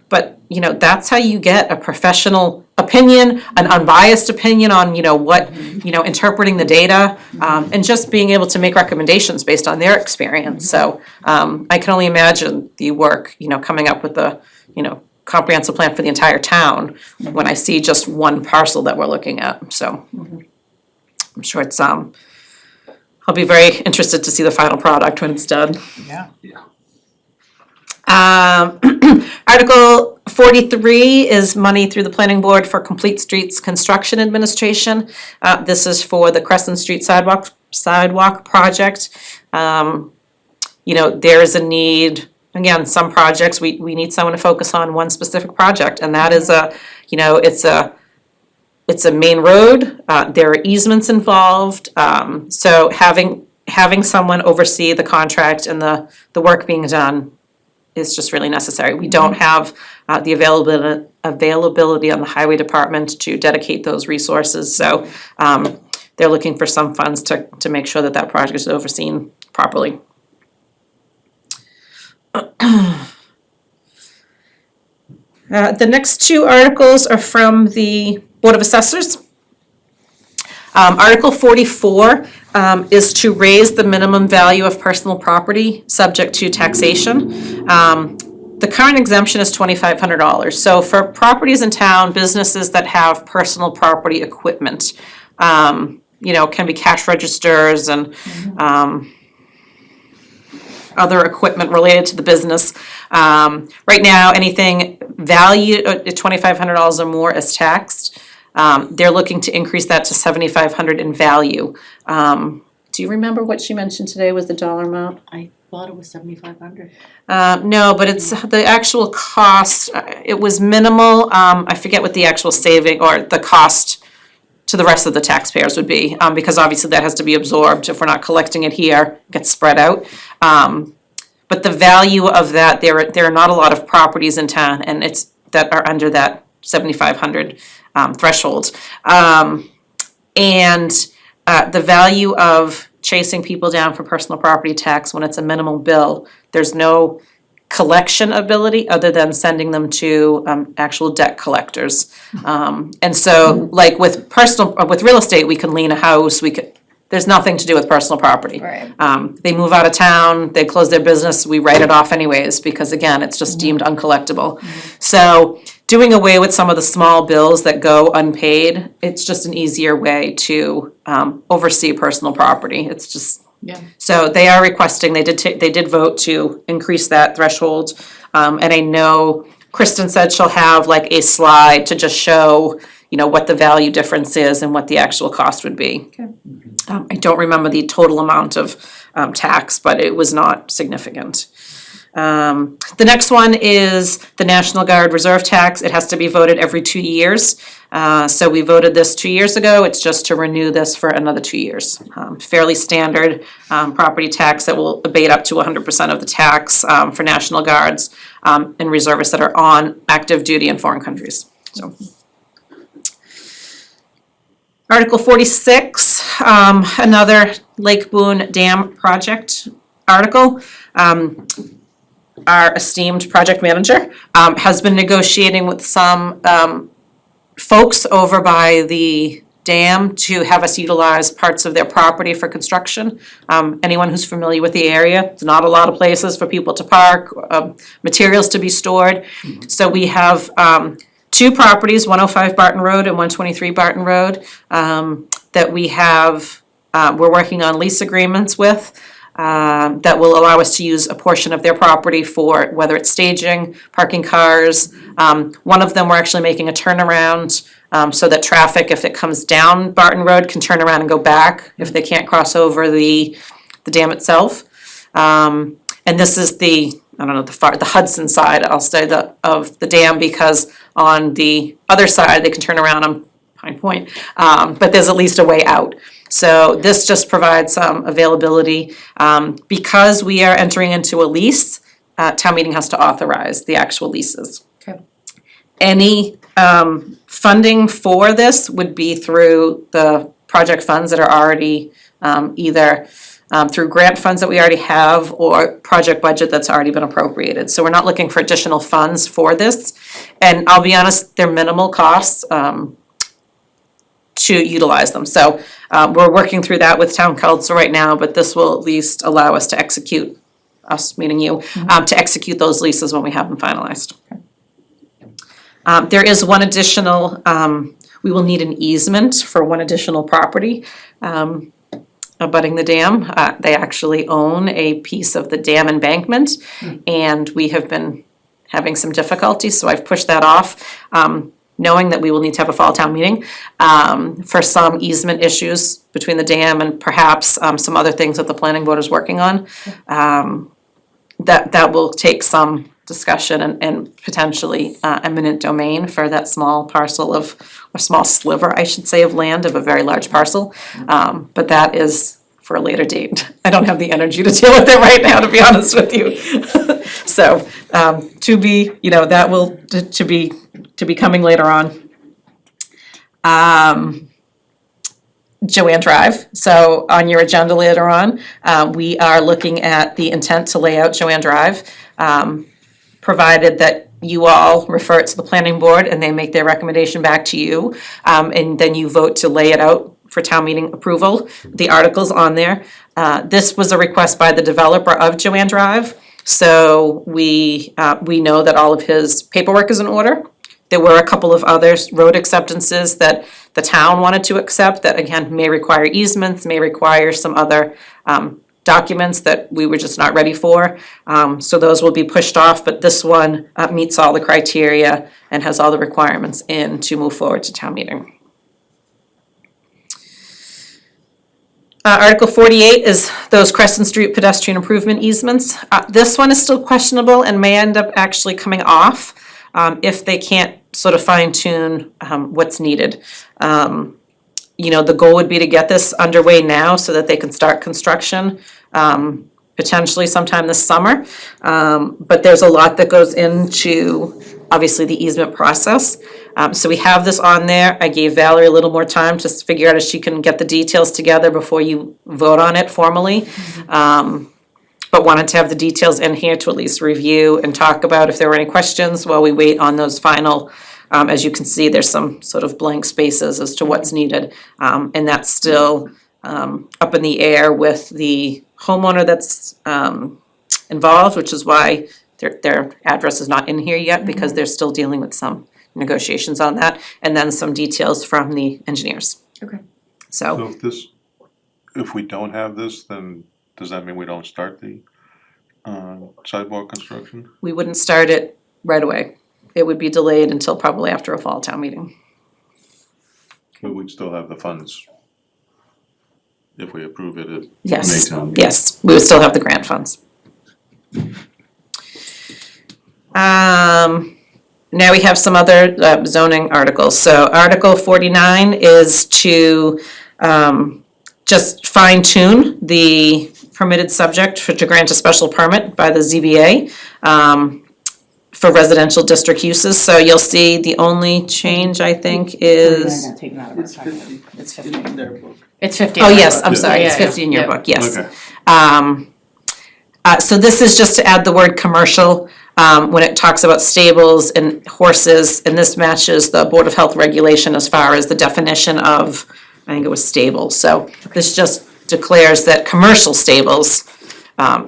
but that's how you get a professional opinion, an unbiased opinion on, what, interpreting the data, and just being able to make recommendations based on their experience. So I can only imagine the work, coming up with the, comprehensive plan for the entire town when I see just one parcel that we're looking at. So I'm sure it's, I'll be very interested to see the final product when it's done. Yeah. Article 43 is money through the planning board for Complete Streets Construction Administration. This is for the Crescent Street sidewalk project. There is a need, again, some projects, we need someone to focus on one specific project, and that is it's a main road, there are easements involved, so having someone oversee the contract and the work being done is just really necessary. We don't have the availability on the highway department to dedicate those resources, so they're looking for some funds to make sure that project is overseen properly. The next two articles are from the Board of Assessors. Article 44 is to raise the minimum value of personal property subject to taxation. The current exemption is $2,500. So for properties in town, businesses that have personal property equipment, can be cash registers and other equipment related to the business. Right now, anything valued at $2,500 or more is taxed. They're looking to increase that to $7,500 in value. Do you remember what she mentioned today was the dollar amount? I thought it was 7,500. No, but it's the actual cost, it was minimal. I forget what the actual saving or the cost to the rest of the taxpayers would be, because obviously that has to be absorbed. If we're not collecting it here, it gets spread out. But the value of that, there are not a lot of properties in town, and that are under that 7,500 threshold. And the value of chasing people down for personal property tax when it's a minimal bill, there's no collection ability other than sending them to actual debt collectors. And so, like with real estate, we can lien a house, we could there's nothing to do with personal property. Right. They move out of town, they close their business, we write it off anyways, because again, it's just deemed uncollectible. So doing away with some of the small bills that go unpaid, it's just an easier way to oversee personal property. It's just, so they are requesting, they did vote to increase that threshold. And I know Kristen said she'll have like a slide to just show, you know, what the value difference is and what the actual cost would be. I don't remember the total amount of tax, but it was not significant. The next one is the National Guard Reserve Tax. It has to be voted every 2 years. So we voted this 2 years ago. It's just to renew this for another 2 years. Fairly standard property tax that will abate up to 100% of the tax for National Guards and reservists that are on active duty in foreign countries. So. Article 46, another Lake Boone Dam project article. Our esteemed project manager has been negotiating with some folks over by the dam to have us utilize parts of their property for construction. Anyone who's familiar with the area, it's not a lot of places for people to park, materials to be stored. So we have two properties, 105 Barton Road and 123 Barton Road, that we have, we're working on lease agreements with, that will allow us to use a portion of their property for whether it's staging, parking cars. One of them, we're actually making a turnaround, so that traffic, if it comes down Barton Road, can turn around and go back if they can't cross over the dam itself. And this is the Hudson side, I'll say, of the dam, because on the other side, they can turn around on Pine Point, but there's at least a way out. So this just provides some availability. Because we are entering into a lease, town meeting has to authorize the actual leases. Okay. Any funding for this would be through the project funds that are already either through grant funds that we already have or project budget that's already been appropriated. So we're not looking for additional funds for this. And I'll be honest, they're minimal costs to utilize them. So we're working through that with town council right now, but this will at least allow us to execute, us meaning you, to execute those leases when we have them finalized. There is one additional, we will need an easement for one additional property abutting the dam. They actually own a piece of the dam embankment, and we have been having some difficulty, so I've pushed that off, knowing that we will need to have a fall town meeting for some easement issues between the dam and perhaps some other things that the planning board is working on. That will take some discussion and potentially eminent domain for that small parcel of, or small sliver, I should say, of land of a very large parcel. But that is for a later date. I don't have the energy to deal with it right now, to be honest with you. So to be, that will to be coming later on. Joanne Drive. So on your agenda later on, we are looking at the intent to lay out Joanne Drive, provided that you all refer it to the planning board and they make their recommendation back to you, and then you vote to lay it out for town meeting approval. The article's on there. This was a request by the developer of Joanne Drive, so we know that all of his paperwork is in order. There were a couple of other road acceptances that the town wanted to accept that, again, may require easements, may require some other documents that we were just not ready for. So those will be pushed off, but this one meets all the criteria and has all the requirements in to move forward to town meeting. Article 48 is those Crescent Street pedestrian improvement easements. This one is still questionable and may end up actually coming off if they can't sort of fine tune what's needed. The goal would be to get this underway now so that they can start construction potentially sometime this summer. But there's a lot that goes into, obviously, the easement process. So we have this on there. I gave Valerie a little more time to figure out if she can get the details together before you vote on it formally. But wanted to have the details in here to at least review and talk about if there were any questions while we wait on those final. As you can see, there's some sort of blank spaces as to what's needed. And that's still up in the air with the homeowner that's involved, which is why their address is not in here yet, because they're still dealing with some negotiations on that, and then some details from the engineers. Okay. So, If we don't have this, then does that mean we don't start the sidewalk construction? we wouldn't start it right away. It would be delayed until probably after a fall town meeting. But we'd still have the funds if we approve it at Yes, May town meeting. yes, we would still have the grant funds. Now we have some other zoning articles. So Article 49 is to just fine tune the permitted subject to grant a special permit by the ZBA for residential district uses. So you'll see the only change, I think, is, Taken out of our It's document. 50 It's in 50. their book. It's 50. oh in our yes, book. I'm sorry, it's Yeah, 50 in your yeah. book, yes. Okay. So this is just to add the word commercial, when it talks about stables and horses, and this matches the Board of Health regulation as far as the definition of, I think it was stable. So this just declares that commercial stables,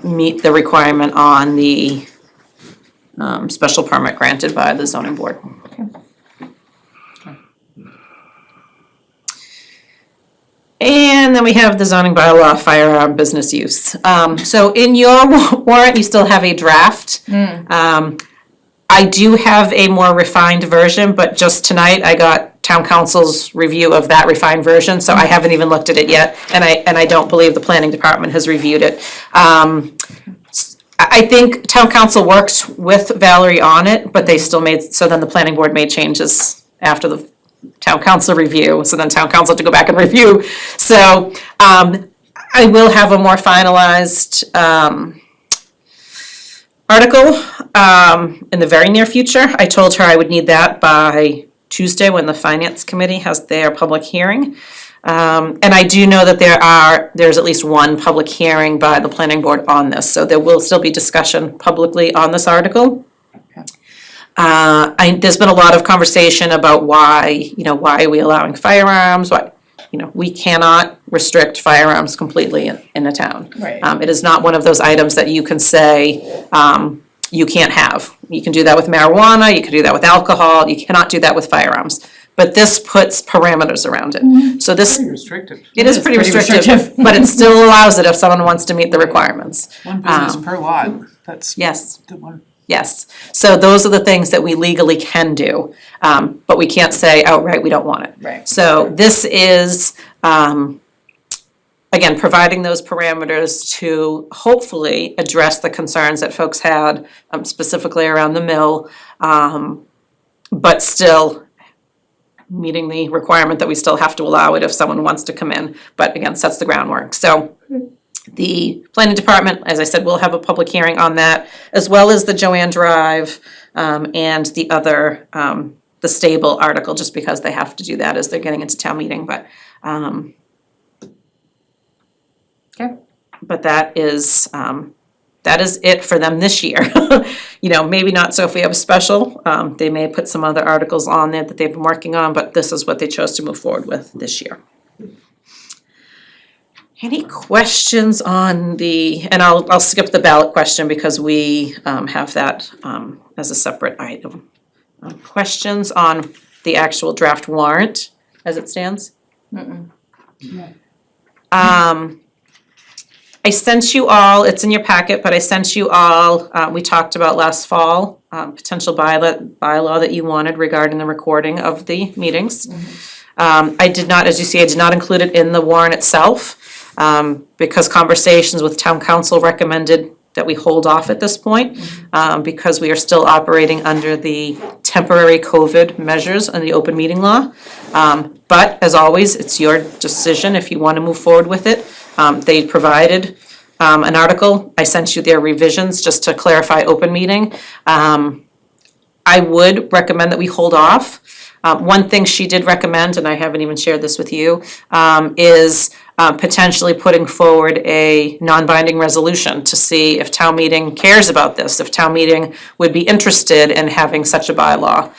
meet the requirement on the, special permit granted by the zoning board. And then we have the zoning bylaw, firearm business use. So in your warrant, you still have a draft. I do have a more refined version, but just tonight I got town council's review of that refined version, so I haven't even looked at it yet, and I don't believe the planning department has reviewed it. I think town council worked with Valerie on it, but they still made, so then the planning board made changes after the town council review, so then town council had to go back and review. So, I will have a more finalized, article, in the very near future. I told her I would need that by Tuesday when the finance committee has their public hearing. And I do know that there's at least one public hearing by the planning board on this, so there will still be discussion publicly on this article. There's been a lot of conversation about why are we allowing firearms, we cannot restrict firearms completely in a town. Right. It is not one of those items that you can say, you can't have. You can do that with marijuana, you can do that with alcohol, you cannot do that with firearms. But this puts parameters around it. So this, Pretty restrictive. it is pretty restrictive, but it still allows it if someone wants to meet the requirements. One business per lot, that's Yes. the one. Yes, so those are the things that we legally can do, but we can't say outright we don't want it. Right. So this is, again, providing those parameters to hopefully address the concerns that folks had, specifically around the mill, but still meeting the requirement that we still have to allow it if someone wants to come in, but again, sets the groundwork. So the planning department, as I said, will have a public hearing on that, as well as the Joanne Drive, and the other, the stable article, just because they have to do that as they're getting into town meeting, but, Okay. but that is it for them this year. Maybe not so if we have a special, they may put some other articles on there that they've been working on, but this is what they chose to move forward with this year. Any questions on and I'll skip the ballot question because we have that as a separate item. Questions on the actual draft warrant as it stands? I sent you all, it's in your packet, but I sent you all, we talked about last fall, potential bylaw that you wanted regarding the recording of the meetings. I did not, as you see, I did not include it in the warrant itself, because conversations with town council recommended that we hold off at this point, because we are still operating under the temporary COVID measures and the open meeting law. But as always, it's your decision if you want to move forward with it. They provided an article. I sent you their revisions just to clarify open meeting. I would recommend that we hold off. One thing she did recommend, and I haven't even shared this with you, is potentially putting forward a non-binding resolution to see if town meeting cares about this, if town meeting would be interested in having such a bylaw.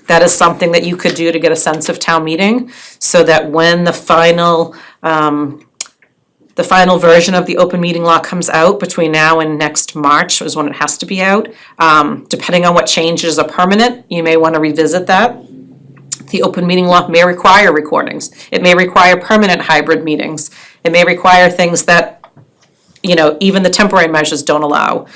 That is something that you could do to get a sense of town meeting, so that when the final The final version of the open meeting law comes out between now and next March is when it has to be out. Depending on what changes are permanent, you may want to revisit that. The open meeting law may require recordings. It may require permanent hybrid meetings. It may require things that, you know, even the temporary measures don't allow.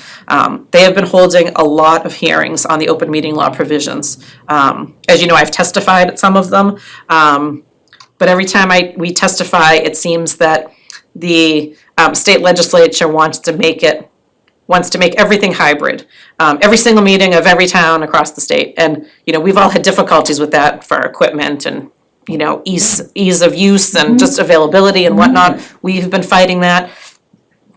They have been holding a lot of hearings on the open meeting law provisions. As you know, I've testified at some of them. But every time we testify, it seems that the state legislature wants to make everything hybrid. Every single meeting of every town across the state. And, you know, we've all had difficulties with that for equipment and, you know, ease of use and just availability and whatnot. We've been fighting that.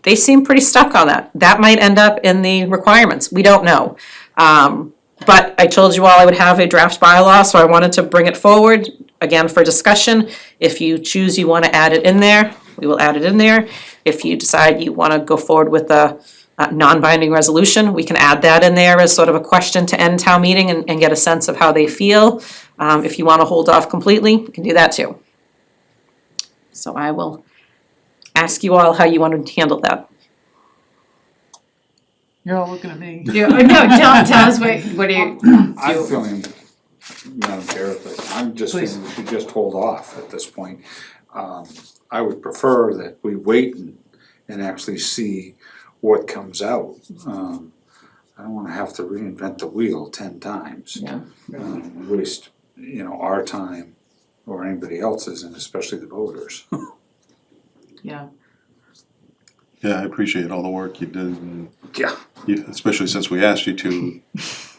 They seem pretty stuck on that. That might end up in the requirements. We don't know. But I told you all I would have a draft bylaw, so I wanted to bring it forward, again, for discussion. If you choose you want to add it in there, we will add it in there. If you decide you want to go forward with a non-binding resolution, we can add that in there as sort of a question to end town meeting and get a sense of how they feel. If you want to hold off completely, you can do that too. So I will ask you all how you want to handle that. You're all looking at me. No, tell us what do you? I'm feeling, Madam Chair, I'm just feeling we should just hold off at this point. I would prefer that we wait and actually see what comes out. I don't wanna have to reinvent the wheel 10 times. Yeah. Waste, you know, our time or anybody else's, and especially the voters. Yeah. Yeah, I appreciate all the work you did, and Yeah. especially since we asked you to.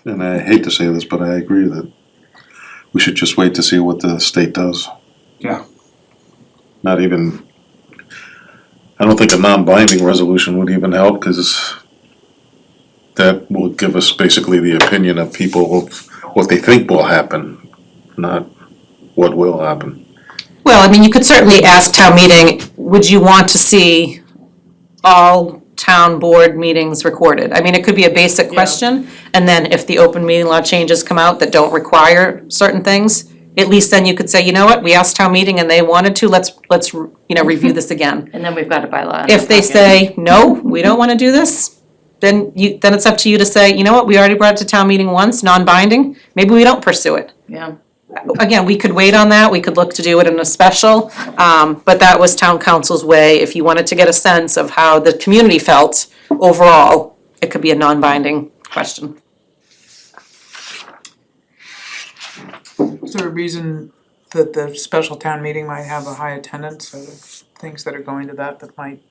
And I hate to say this, but I agree that we should just wait to see what the state does. Yeah. Not even, I don't think a non-binding resolution would even help, because that will give us basically the opinion of people of what they think will happen, not what will happen. Well, I mean, you could certainly ask town meeting, would you want to see all town board meetings recorded? I mean, it could be a basic question, and then if the open meeting law changes come out that don't require certain things, at least then you could say, you know what, we asked town meeting and they wanted to, let's you know, review this again. And then we've got a bylaw. If they say, no, we don't wanna do this, then it's up to you to say, you know what, we already brought it to town meeting once, non-binding, maybe we don't pursue it. Yeah. Again, we could wait on that, we could look to do it in a special, but that was town council's way. If you wanted to get a sense of how the community felt overall, it could be a non-binding question. Is there a reason that the special town meeting might have a high attendance, or things that are going to that might,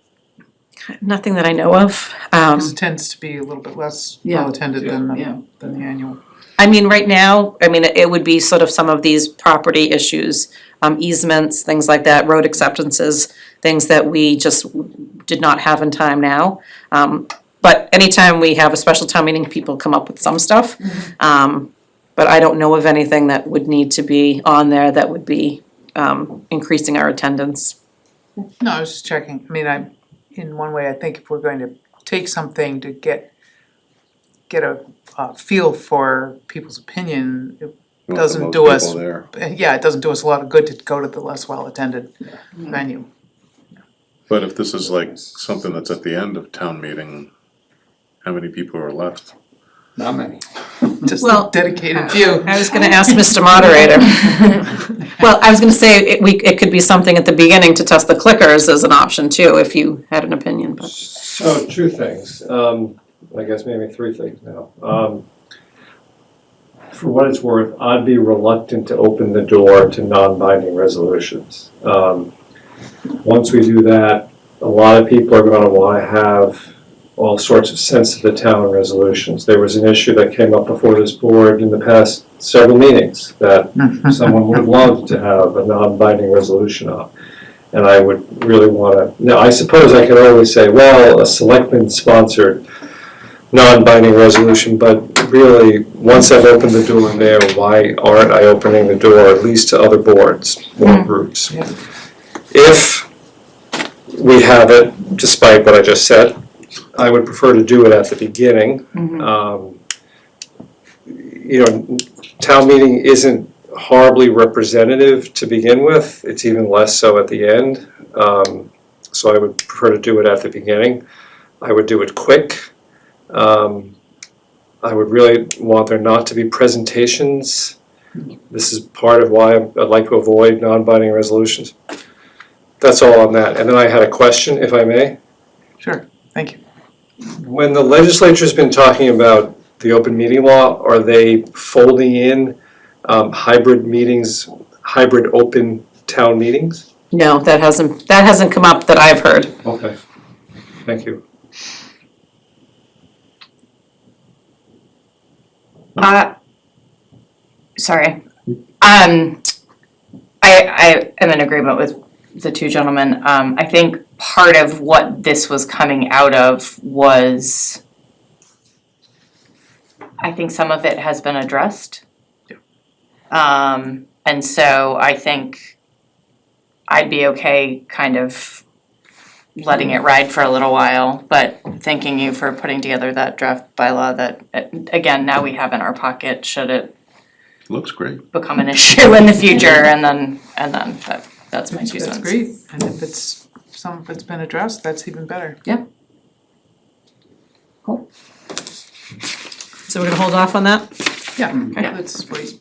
Nothing that I know of. because it tends to be a little bit less Yeah. well attended than Yeah. the annual. I mean, right now, I mean, it would be sort of some of these property issues, easements, things like that, road acceptances, things that we just did not have in time now. But anytime we have a special town meeting, people come up with some stuff. But I don't know of anything that would need to be on there that would be increasing our attendance. No, I was just checking. I mean, in one way, I think if we're going to take something to get a feel for people's opinion, it doesn't do us, it doesn't do us a lot of good to go to the less well-attended venue. But if this is like something that's at the end of town meeting, how many people are left? Not many. Just a Well, dedicated few. I was gonna ask Mr. Moderator. Well, I was gonna say, it could be something at the beginning to test the clickers as an option too, if you had an opinion, but. So, two things, I guess maybe three things now. For what it's worth, I'd be reluctant to open the door to non-binding resolutions. Once we do that, a lot of people are gonna wanna have all sorts of sense of the town resolutions. There was an issue that came up before this board in the past several meetings that someone would love to have a non-binding resolution on. And I would really wanna, now I suppose I could always say, well, a selectman-sponsored non-binding resolution, but really, once I've opened the door there, why aren't I opening the door at least to other boards or groups? Yeah. If we have it, despite what I just said, I would prefer to do it at the beginning. You know, town meeting isn't horribly representative to begin with, it's even less so at the end. So I would prefer to do it at the beginning. I would do it quick. I would really want there not to be presentations. This is part of why I'd like to avoid non-binding resolutions. That's all on that. And then I had a question, if I may. Sure, thank you. When the legislature's been talking about the open meeting law, are they folding in hybrid meetings, hybrid open town meetings? No, that hasn't come up that I've heard. Okay, thank you. Sorry. I am in agreement with the two gentlemen. I think part of what this was coming out of was, I think some of it has been addressed. And so I think I'd be okay kind of letting it ride for a little while, but thanking you for putting together that draft bylaw that, again, now we have in our pocket, should it Looks great. become an issue in the future, and then that's my 2 cents. That's great, and if it's, some of it's been addressed, that's even better. So we're gonna hold off on that? Yeah, let's wait.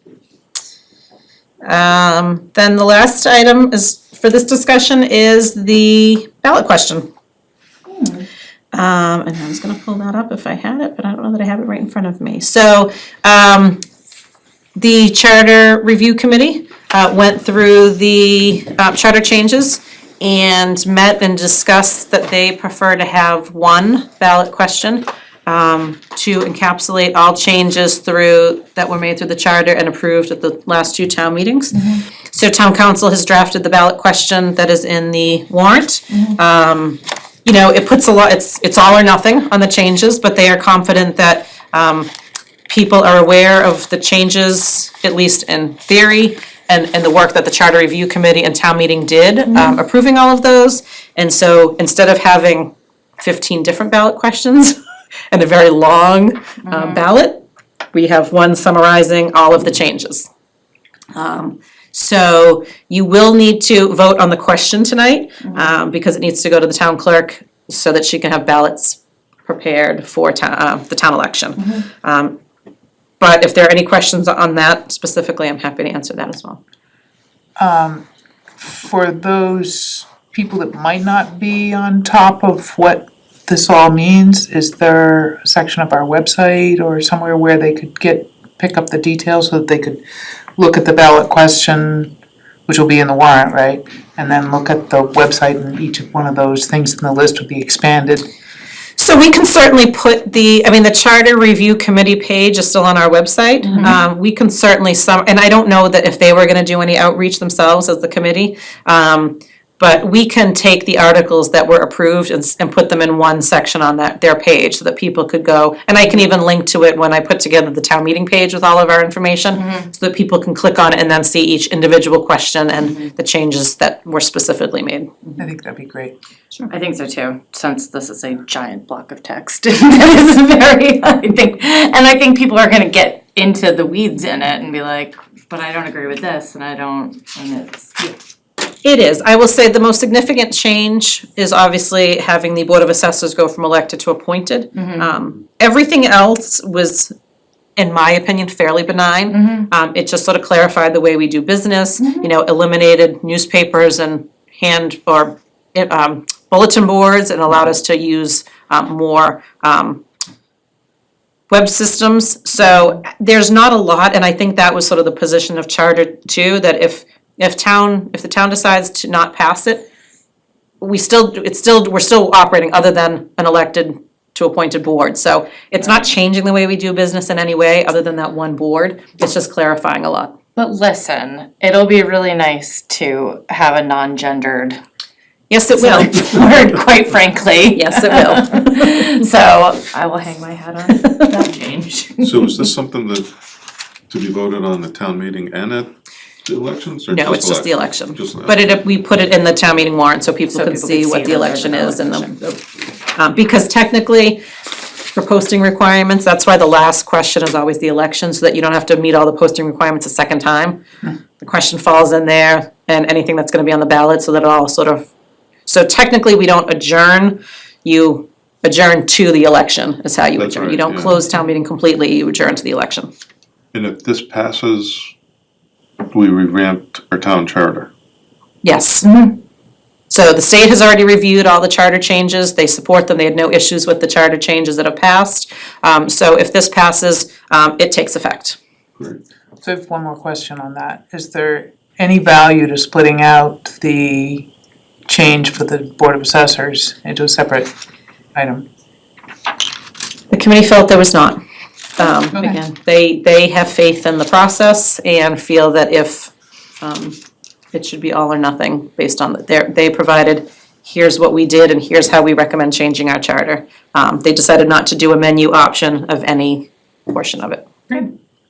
Then the last item is, for this discussion, is the ballot question. And I was gonna pull that up if I had it, but I don't know that I have it right in front of me. So, the Charter Review Committee, went through the, charter changes and met and discussed that they prefer to have one ballot question, to encapsulate all changes that were made through the charter and approved at the last 2 town meetings. So town council has drafted the ballot question that is in the warrant. You know, it puts a lot, it's all or nothing on the changes, but they are confident that, people are aware of the changes, at least in theory, and the work that the Charter Review Committee and town meeting did, approving all of those. And so instead of having 15 different ballot questions and a very long ballot, we have one summarizing all of the changes. So you will need to vote on the question tonight, because it needs to go to the town clerk so that she can have ballots prepared for the town election. But if there are any questions on that specifically, I'm happy to answer that as well. For those people that might not be on top of what this all means, is there a section of our website or somewhere where they could pick up the details so that they could look at the ballot question, which will be in the warrant, right? And then look at the website, and each of one of those things in the list would be expanded. So we can certainly put the Charter Review Committee page is still on our website. We can certainly and I don't know that if they were gonna do any outreach themselves as the committee, but we can take the articles that were approved and put them in one section on their page so that people could go, and I can even link to it when I put together the town meeting page with all of our information, so that people can click on it and then see each individual question and the changes that were specifically made. I think that'd be great. I think so too, since this is a giant block of text. That is very, I think people are gonna get into the weeds in it and be like, but I don't agree with this, and it's. It is. I will say the most significant change is obviously having the Board of Assessors go from elected to appointed. Everything else was, in my opinion, fairly benign. It just sort of clarified the way we do business, eliminated newspapers and bulletin boards, and allowed us to use more web systems. So there's not a lot, and I think that was sort of the position of charter too, that if the town decides to not pass it, we're still operating other than an elected to appointed board. So it's not changing the way we do business in any way, other than that one board. It's just clarifying a lot. But listen, it'll be really nice to have a non-gendered Yes, it will. word, quite frankly. Yes, it will. So I will hang my hat on that change. So is this something that, to be voted on the town meeting and at the elections, or No, it's just the election. Just the But we put it in the town meeting warrant so people can see what the election is and because technically, for posting requirements, that's why the last question is always the election, so that you don't have to meet all the posting requirements a second time. The question falls in there, and anything that's gonna be on the ballot, so that it all sort of So technically, we don't adjourn, you adjourn to the election is how you That's adjourn. right, You don't yeah. close town meeting completely, you adjourn to the election. And if this passes, we revamped our town charter. Yes. So the state has already reviewed all the charter changes, they support them, they had no issues with the charter changes that have passed. So if this passes, it takes effect. Great. So I have one more question on that. Is there any value to splitting out the change for the Board of Assessors into a separate item? The committee felt there was not. Okay. Again, they have faith in the process and feel that if, it should be all or nothing based on that they provided, here's what we did and here's how we recommend changing our charter. They decided not to do a menu option of any portion of it.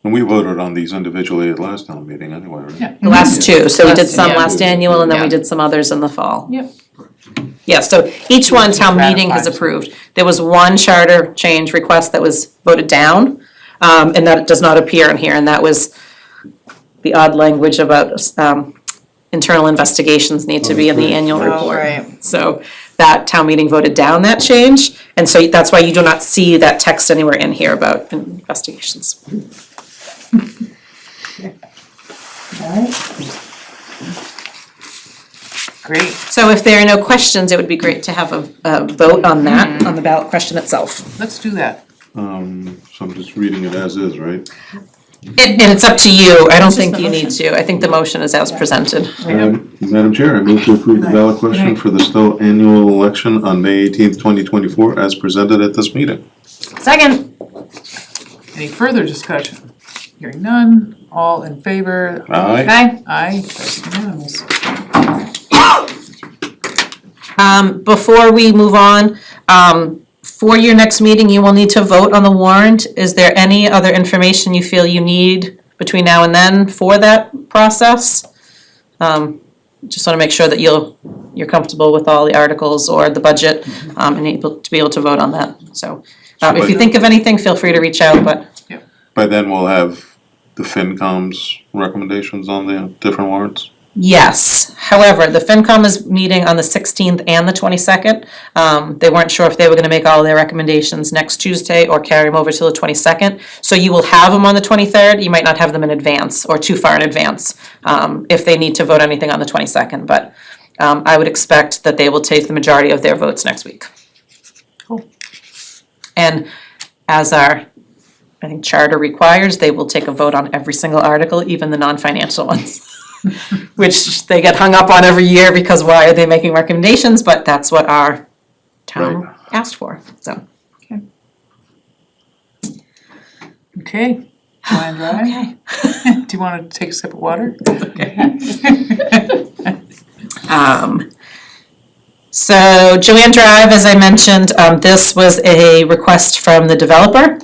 And we voted on these individually at last town meeting anyway, right? Yeah. The last two, so we did some Yeah. last annual and then we Yeah. did some others in the fall. Yep. Yeah, so each one town meeting has Ratified. approved. There was one charter change request that was voted down, and that does not appear in here, and that was the odd language about, internal investigations need to be in the annual Oh, report. right. So that town meeting voted down that change, and so that's why you do not see that text anywhere in here about investigations. Great. So if there are no questions, it would be great to have a vote on that, on the ballot question itself. Let's do that. So I'm just reading it as is, right? And it's up to you, I don't think you need to, I think the motion is as presented. Madam Chair, I move to approve the ballot question for the Stow annual election on May 18th, 2024, as presented at this meeting. Second. Any further discussion? Hearing none, all in favor? Aye. Okay. Aye, that's unanimous. Before we move on, for your next meeting, you will need to vote on the warrant. Is there any other information you feel you need between now and then for that process? Just wanna make sure that you're comfortable with all the articles or the budget, and able to be able to vote on that, so. If you think of anything, feel free to reach out, but By then, we'll have the FinCom's recommendations on the different warrants. yes. However, the FinCom is meeting on the 16th and the 22nd. They weren't sure if they were gonna make all their recommendations next Tuesday or carry them over till the 22nd. So you will have them on the 23rd, you might not have them in advance or too far in advance, if they need to vote anything on the 22nd, but I would expect that they will take the majority of their votes next week. Cool. And as our, I think, charter requires, they will take a vote on every single article, even the non-financial ones. Which they get hung up on every year because why are they making recommendations, but that's what our town asked for, so. Okay, Joanne Drive? Okay. Do you wanna take a sip of water? So Joanne Drive, as I mentioned, this was a request from the developer.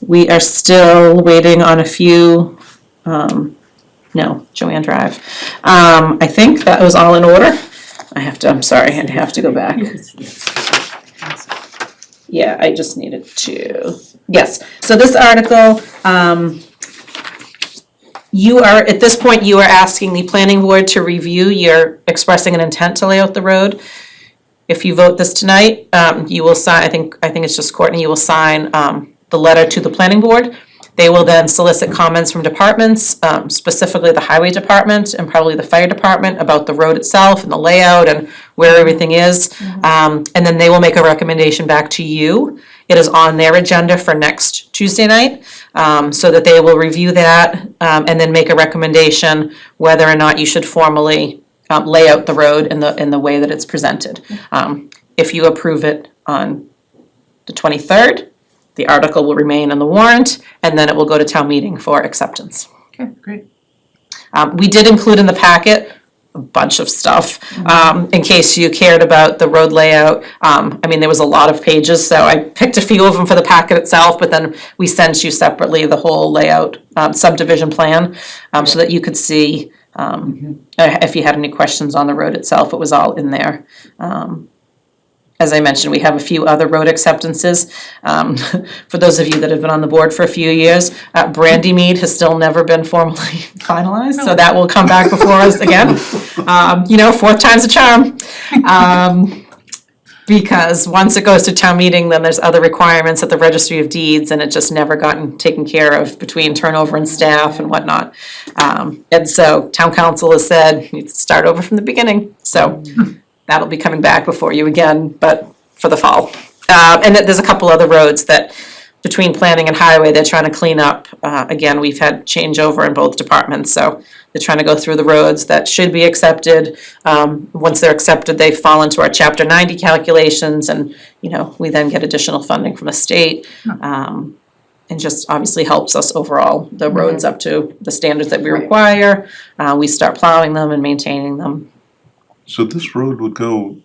We are still waiting on a few, no, Joanne Drive. I think that was all in order. I'm sorry, I have to go back. Yeah, I just needed to, yes, so this article, you are, at this point, you are asking the planning board to review, you're expressing an intent to lay out the road. If you vote this tonight, you will sign, I think it's just Courtney, you will sign, the letter to the planning board. They will then solicit comments from departments, specifically the highway department and probably the fire department about the road itself and the layout and where everything is. And then they will make a recommendation back to you. It is on their agenda for next Tuesday night, so that they will review that, and then make a recommendation whether or not you should formally lay out the road in the way that it's presented. If you approve it on the 23rd, the article will remain on the warrant, and then it will go to town meeting for acceptance. Okay, great. We did include in the packet a bunch of stuff, in case you cared about the road layout. I mean, there was a lot of pages, so I picked a few of them for the packet itself, but then we sent you separately the whole layout subdivision plan, so that you could see, if you had any questions on the road itself, it was all in there. As I mentioned, we have a few other road acceptances. For those of you that have been on the board for a few years, Brandy Mead has still never been formally finalized, so that will come back before us again. Fourth time's a charm. Because once it goes to town meeting, then there's other requirements at the Registry of Deeds, and it just never gotten taken care of between turnover and staff and whatnot. And so town council has said, you need to start over from the beginning, so that'll be coming back before you again, but for the fall. And there's a couple other roads that, between planning and highway, they're trying to clean up. Again, we've had changeover in both departments, so they're trying to go through the roads that should be accepted. Once they're accepted, they fall into our Chapter 90 calculations, and, we then get additional funding from the state. And just obviously helps us overall, the roads up to the standards that we require. We start plowing them and maintaining them. So this road would go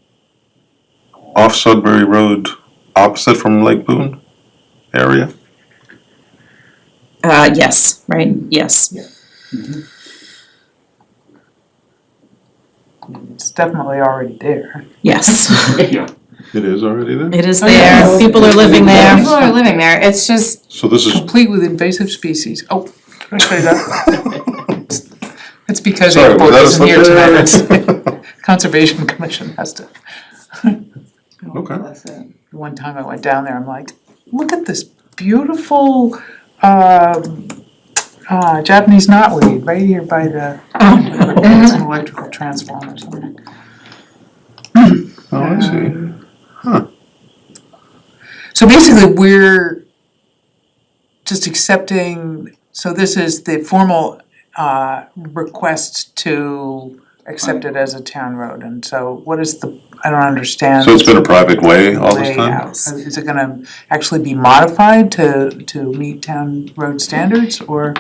off Sudbury Road, opposite from Lake Boone area? Yes, right, yes. It's definitely already there. Yes, It is already there? it is there. People are living there. People are living there, it's just, So this is, Complete with invasive species. Oh, can I say that? It's because sorry, Airport was isn't here tonight. that a It's- Conservation Commission has to. Okay. One time I went down there, I'm like, look at this beautiful Japanese knotweed right here by the, it's an electrical transformer or something. Oh, I see. So basically, we're just accepting, so this is the formal request to accept it as a town road, and so what is the, I don't understand. So it's been a private way all this time? layout. Is it gonna actually be modified to meet town road standards, or?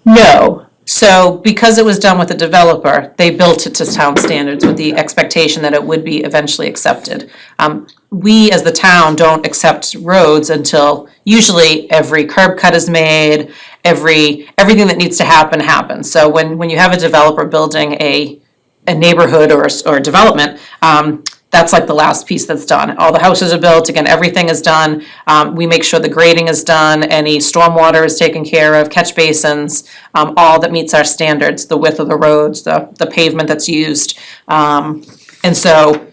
No, so because it was done with a developer, they built it to town standards with the expectation that it would be eventually accepted. We, as the town, don't accept roads until usually every curb cut is made, everything that needs to happen happens. So when you have a developer building a neighborhood or a development, that's like the last piece that's done. All the houses are built, again, everything is done. We make sure the grading is done, any stormwater is taken care of, catch basins, all that meets our standards, the width of the roads, the pavement that's used. And so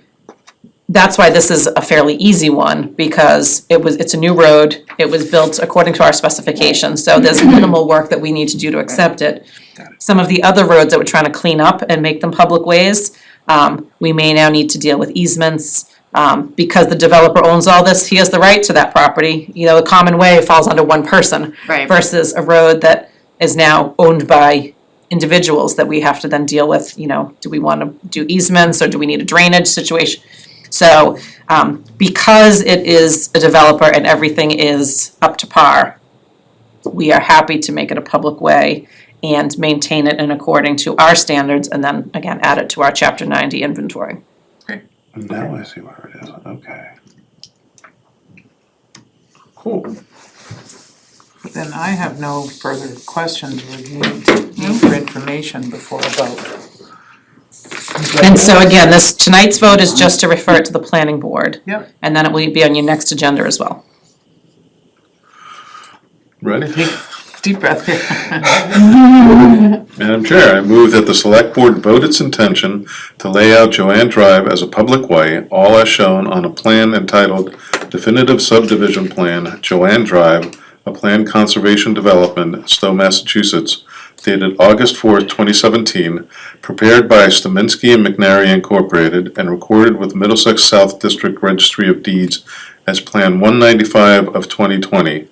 that's why this is a fairly easy one, because it's a new road, it was built according to our specifications, so there's minimal work that we need to do to accept it. Some of the other roads that we're trying to clean up and make them public ways, we may now need to deal with easements. Because the developer owns all this, he has the right to that property. The common way falls under one person. Right. Versus a road that is now owned by individuals that we have to then deal with, do we want to do easements or do we need a drainage situation? So, because it is a developer and everything is up to par, we are happy to make it a public way and maintain it in according to our standards, and then again, add it to our Chapter 90 inventory. Now I see where it is, okay. Cool. Then I have no further questions or need for information before a vote. And so again, tonight's vote is just to refer it to the planning board. Yep. And then it will be on your next agenda as well. Ready? Deep breath here. Madam Chair, I move that the select board vote its intention to lay out Joanne Drive as a public way, all as shown on a plan entitled Definitive Subdivision Plan, Joanne Drive, a planned conservation development, Stow, Massachusetts, dated August 4th, 2017, prepared by Staminsky and McNary Incorporated and recorded with Middlesex South District Registry of Deeds as Plan 195 of 2020,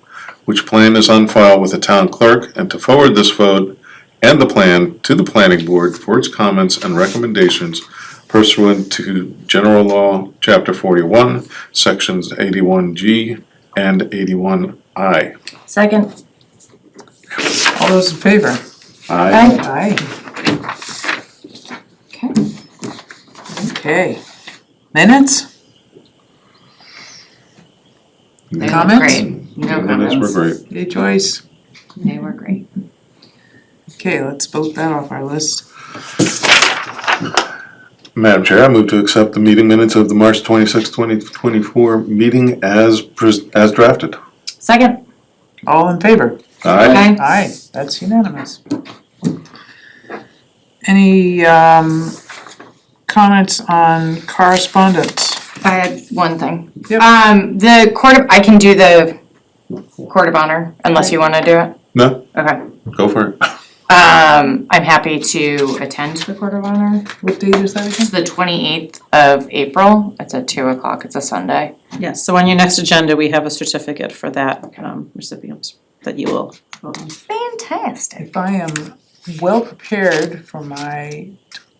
which plan is on file with the town clerk, and to forward this vote and the plan to the planning board for its comments and recommendations pursuant to General Law, Chapter 41, Sections 81G and 81I. second. All those in favor? Aye. Aye. Okay. Minutes? They were Comments? great. No Minutes were comments. great. Yay, Joyce. They were great. Okay, let's vote that off our list. Madam Chair, I move to accept the meeting minutes of the March 26, 2024 meeting as drafted. Second. All in favor? Aye. Aye, that's unanimous. Any comments on correspondence? I had one thing. Yep. The I can do the court of honor unless you wanna do it. No, Okay. go for it. I'm happy to attend the court of honor. What date is that again? It's the 28th of April. It's at 2:00. It's a Sunday. Yes, so on your next agenda, we have a certificate for that recipient that you will vote on. Fantastic. If I am well prepared for my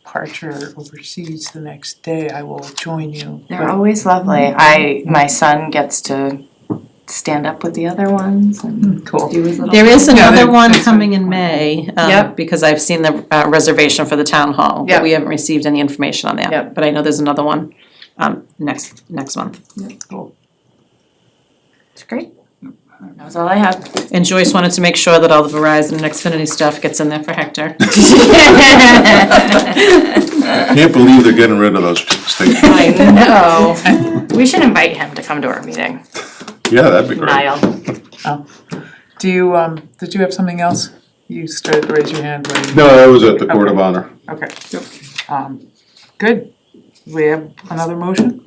departure overseas the next day, I will join you. They're always lovely. My son gets to stand up with the other ones and Cool. do his little. There is another they're- one they're- coming in May, Yep. because I've seen the reservation for the town hall, Yep. but we haven't received any information on that. Yep. But I know there's another one, next month. It's great. That's all I have. And Joyce wanted to make sure that all the Verizon and Xfinity stuff gets in there for Hector. Can't believe they're getting rid of those stations. I know. We should invite him to come to our meeting. Yeah, that'd be great. Niall. Do you, did you have something else? You started to raise your hand when you. No, I was at the Court of Honor. Okay. Good. We have another motion?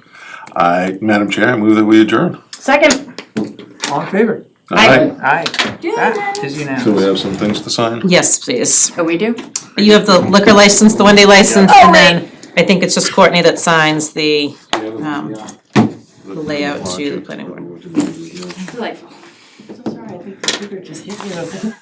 Madam Chair, I move that we adjourn. Second. All in favor? Aye. Aye. That is So we unanimous. have some things to sign. Yes, please. Oh, we do? You have the liquor license, the one-day license, Oh, and then I think it's just Courtney that signs the layout to the planning board. Delightful. So sorry, I think the computer just hit me.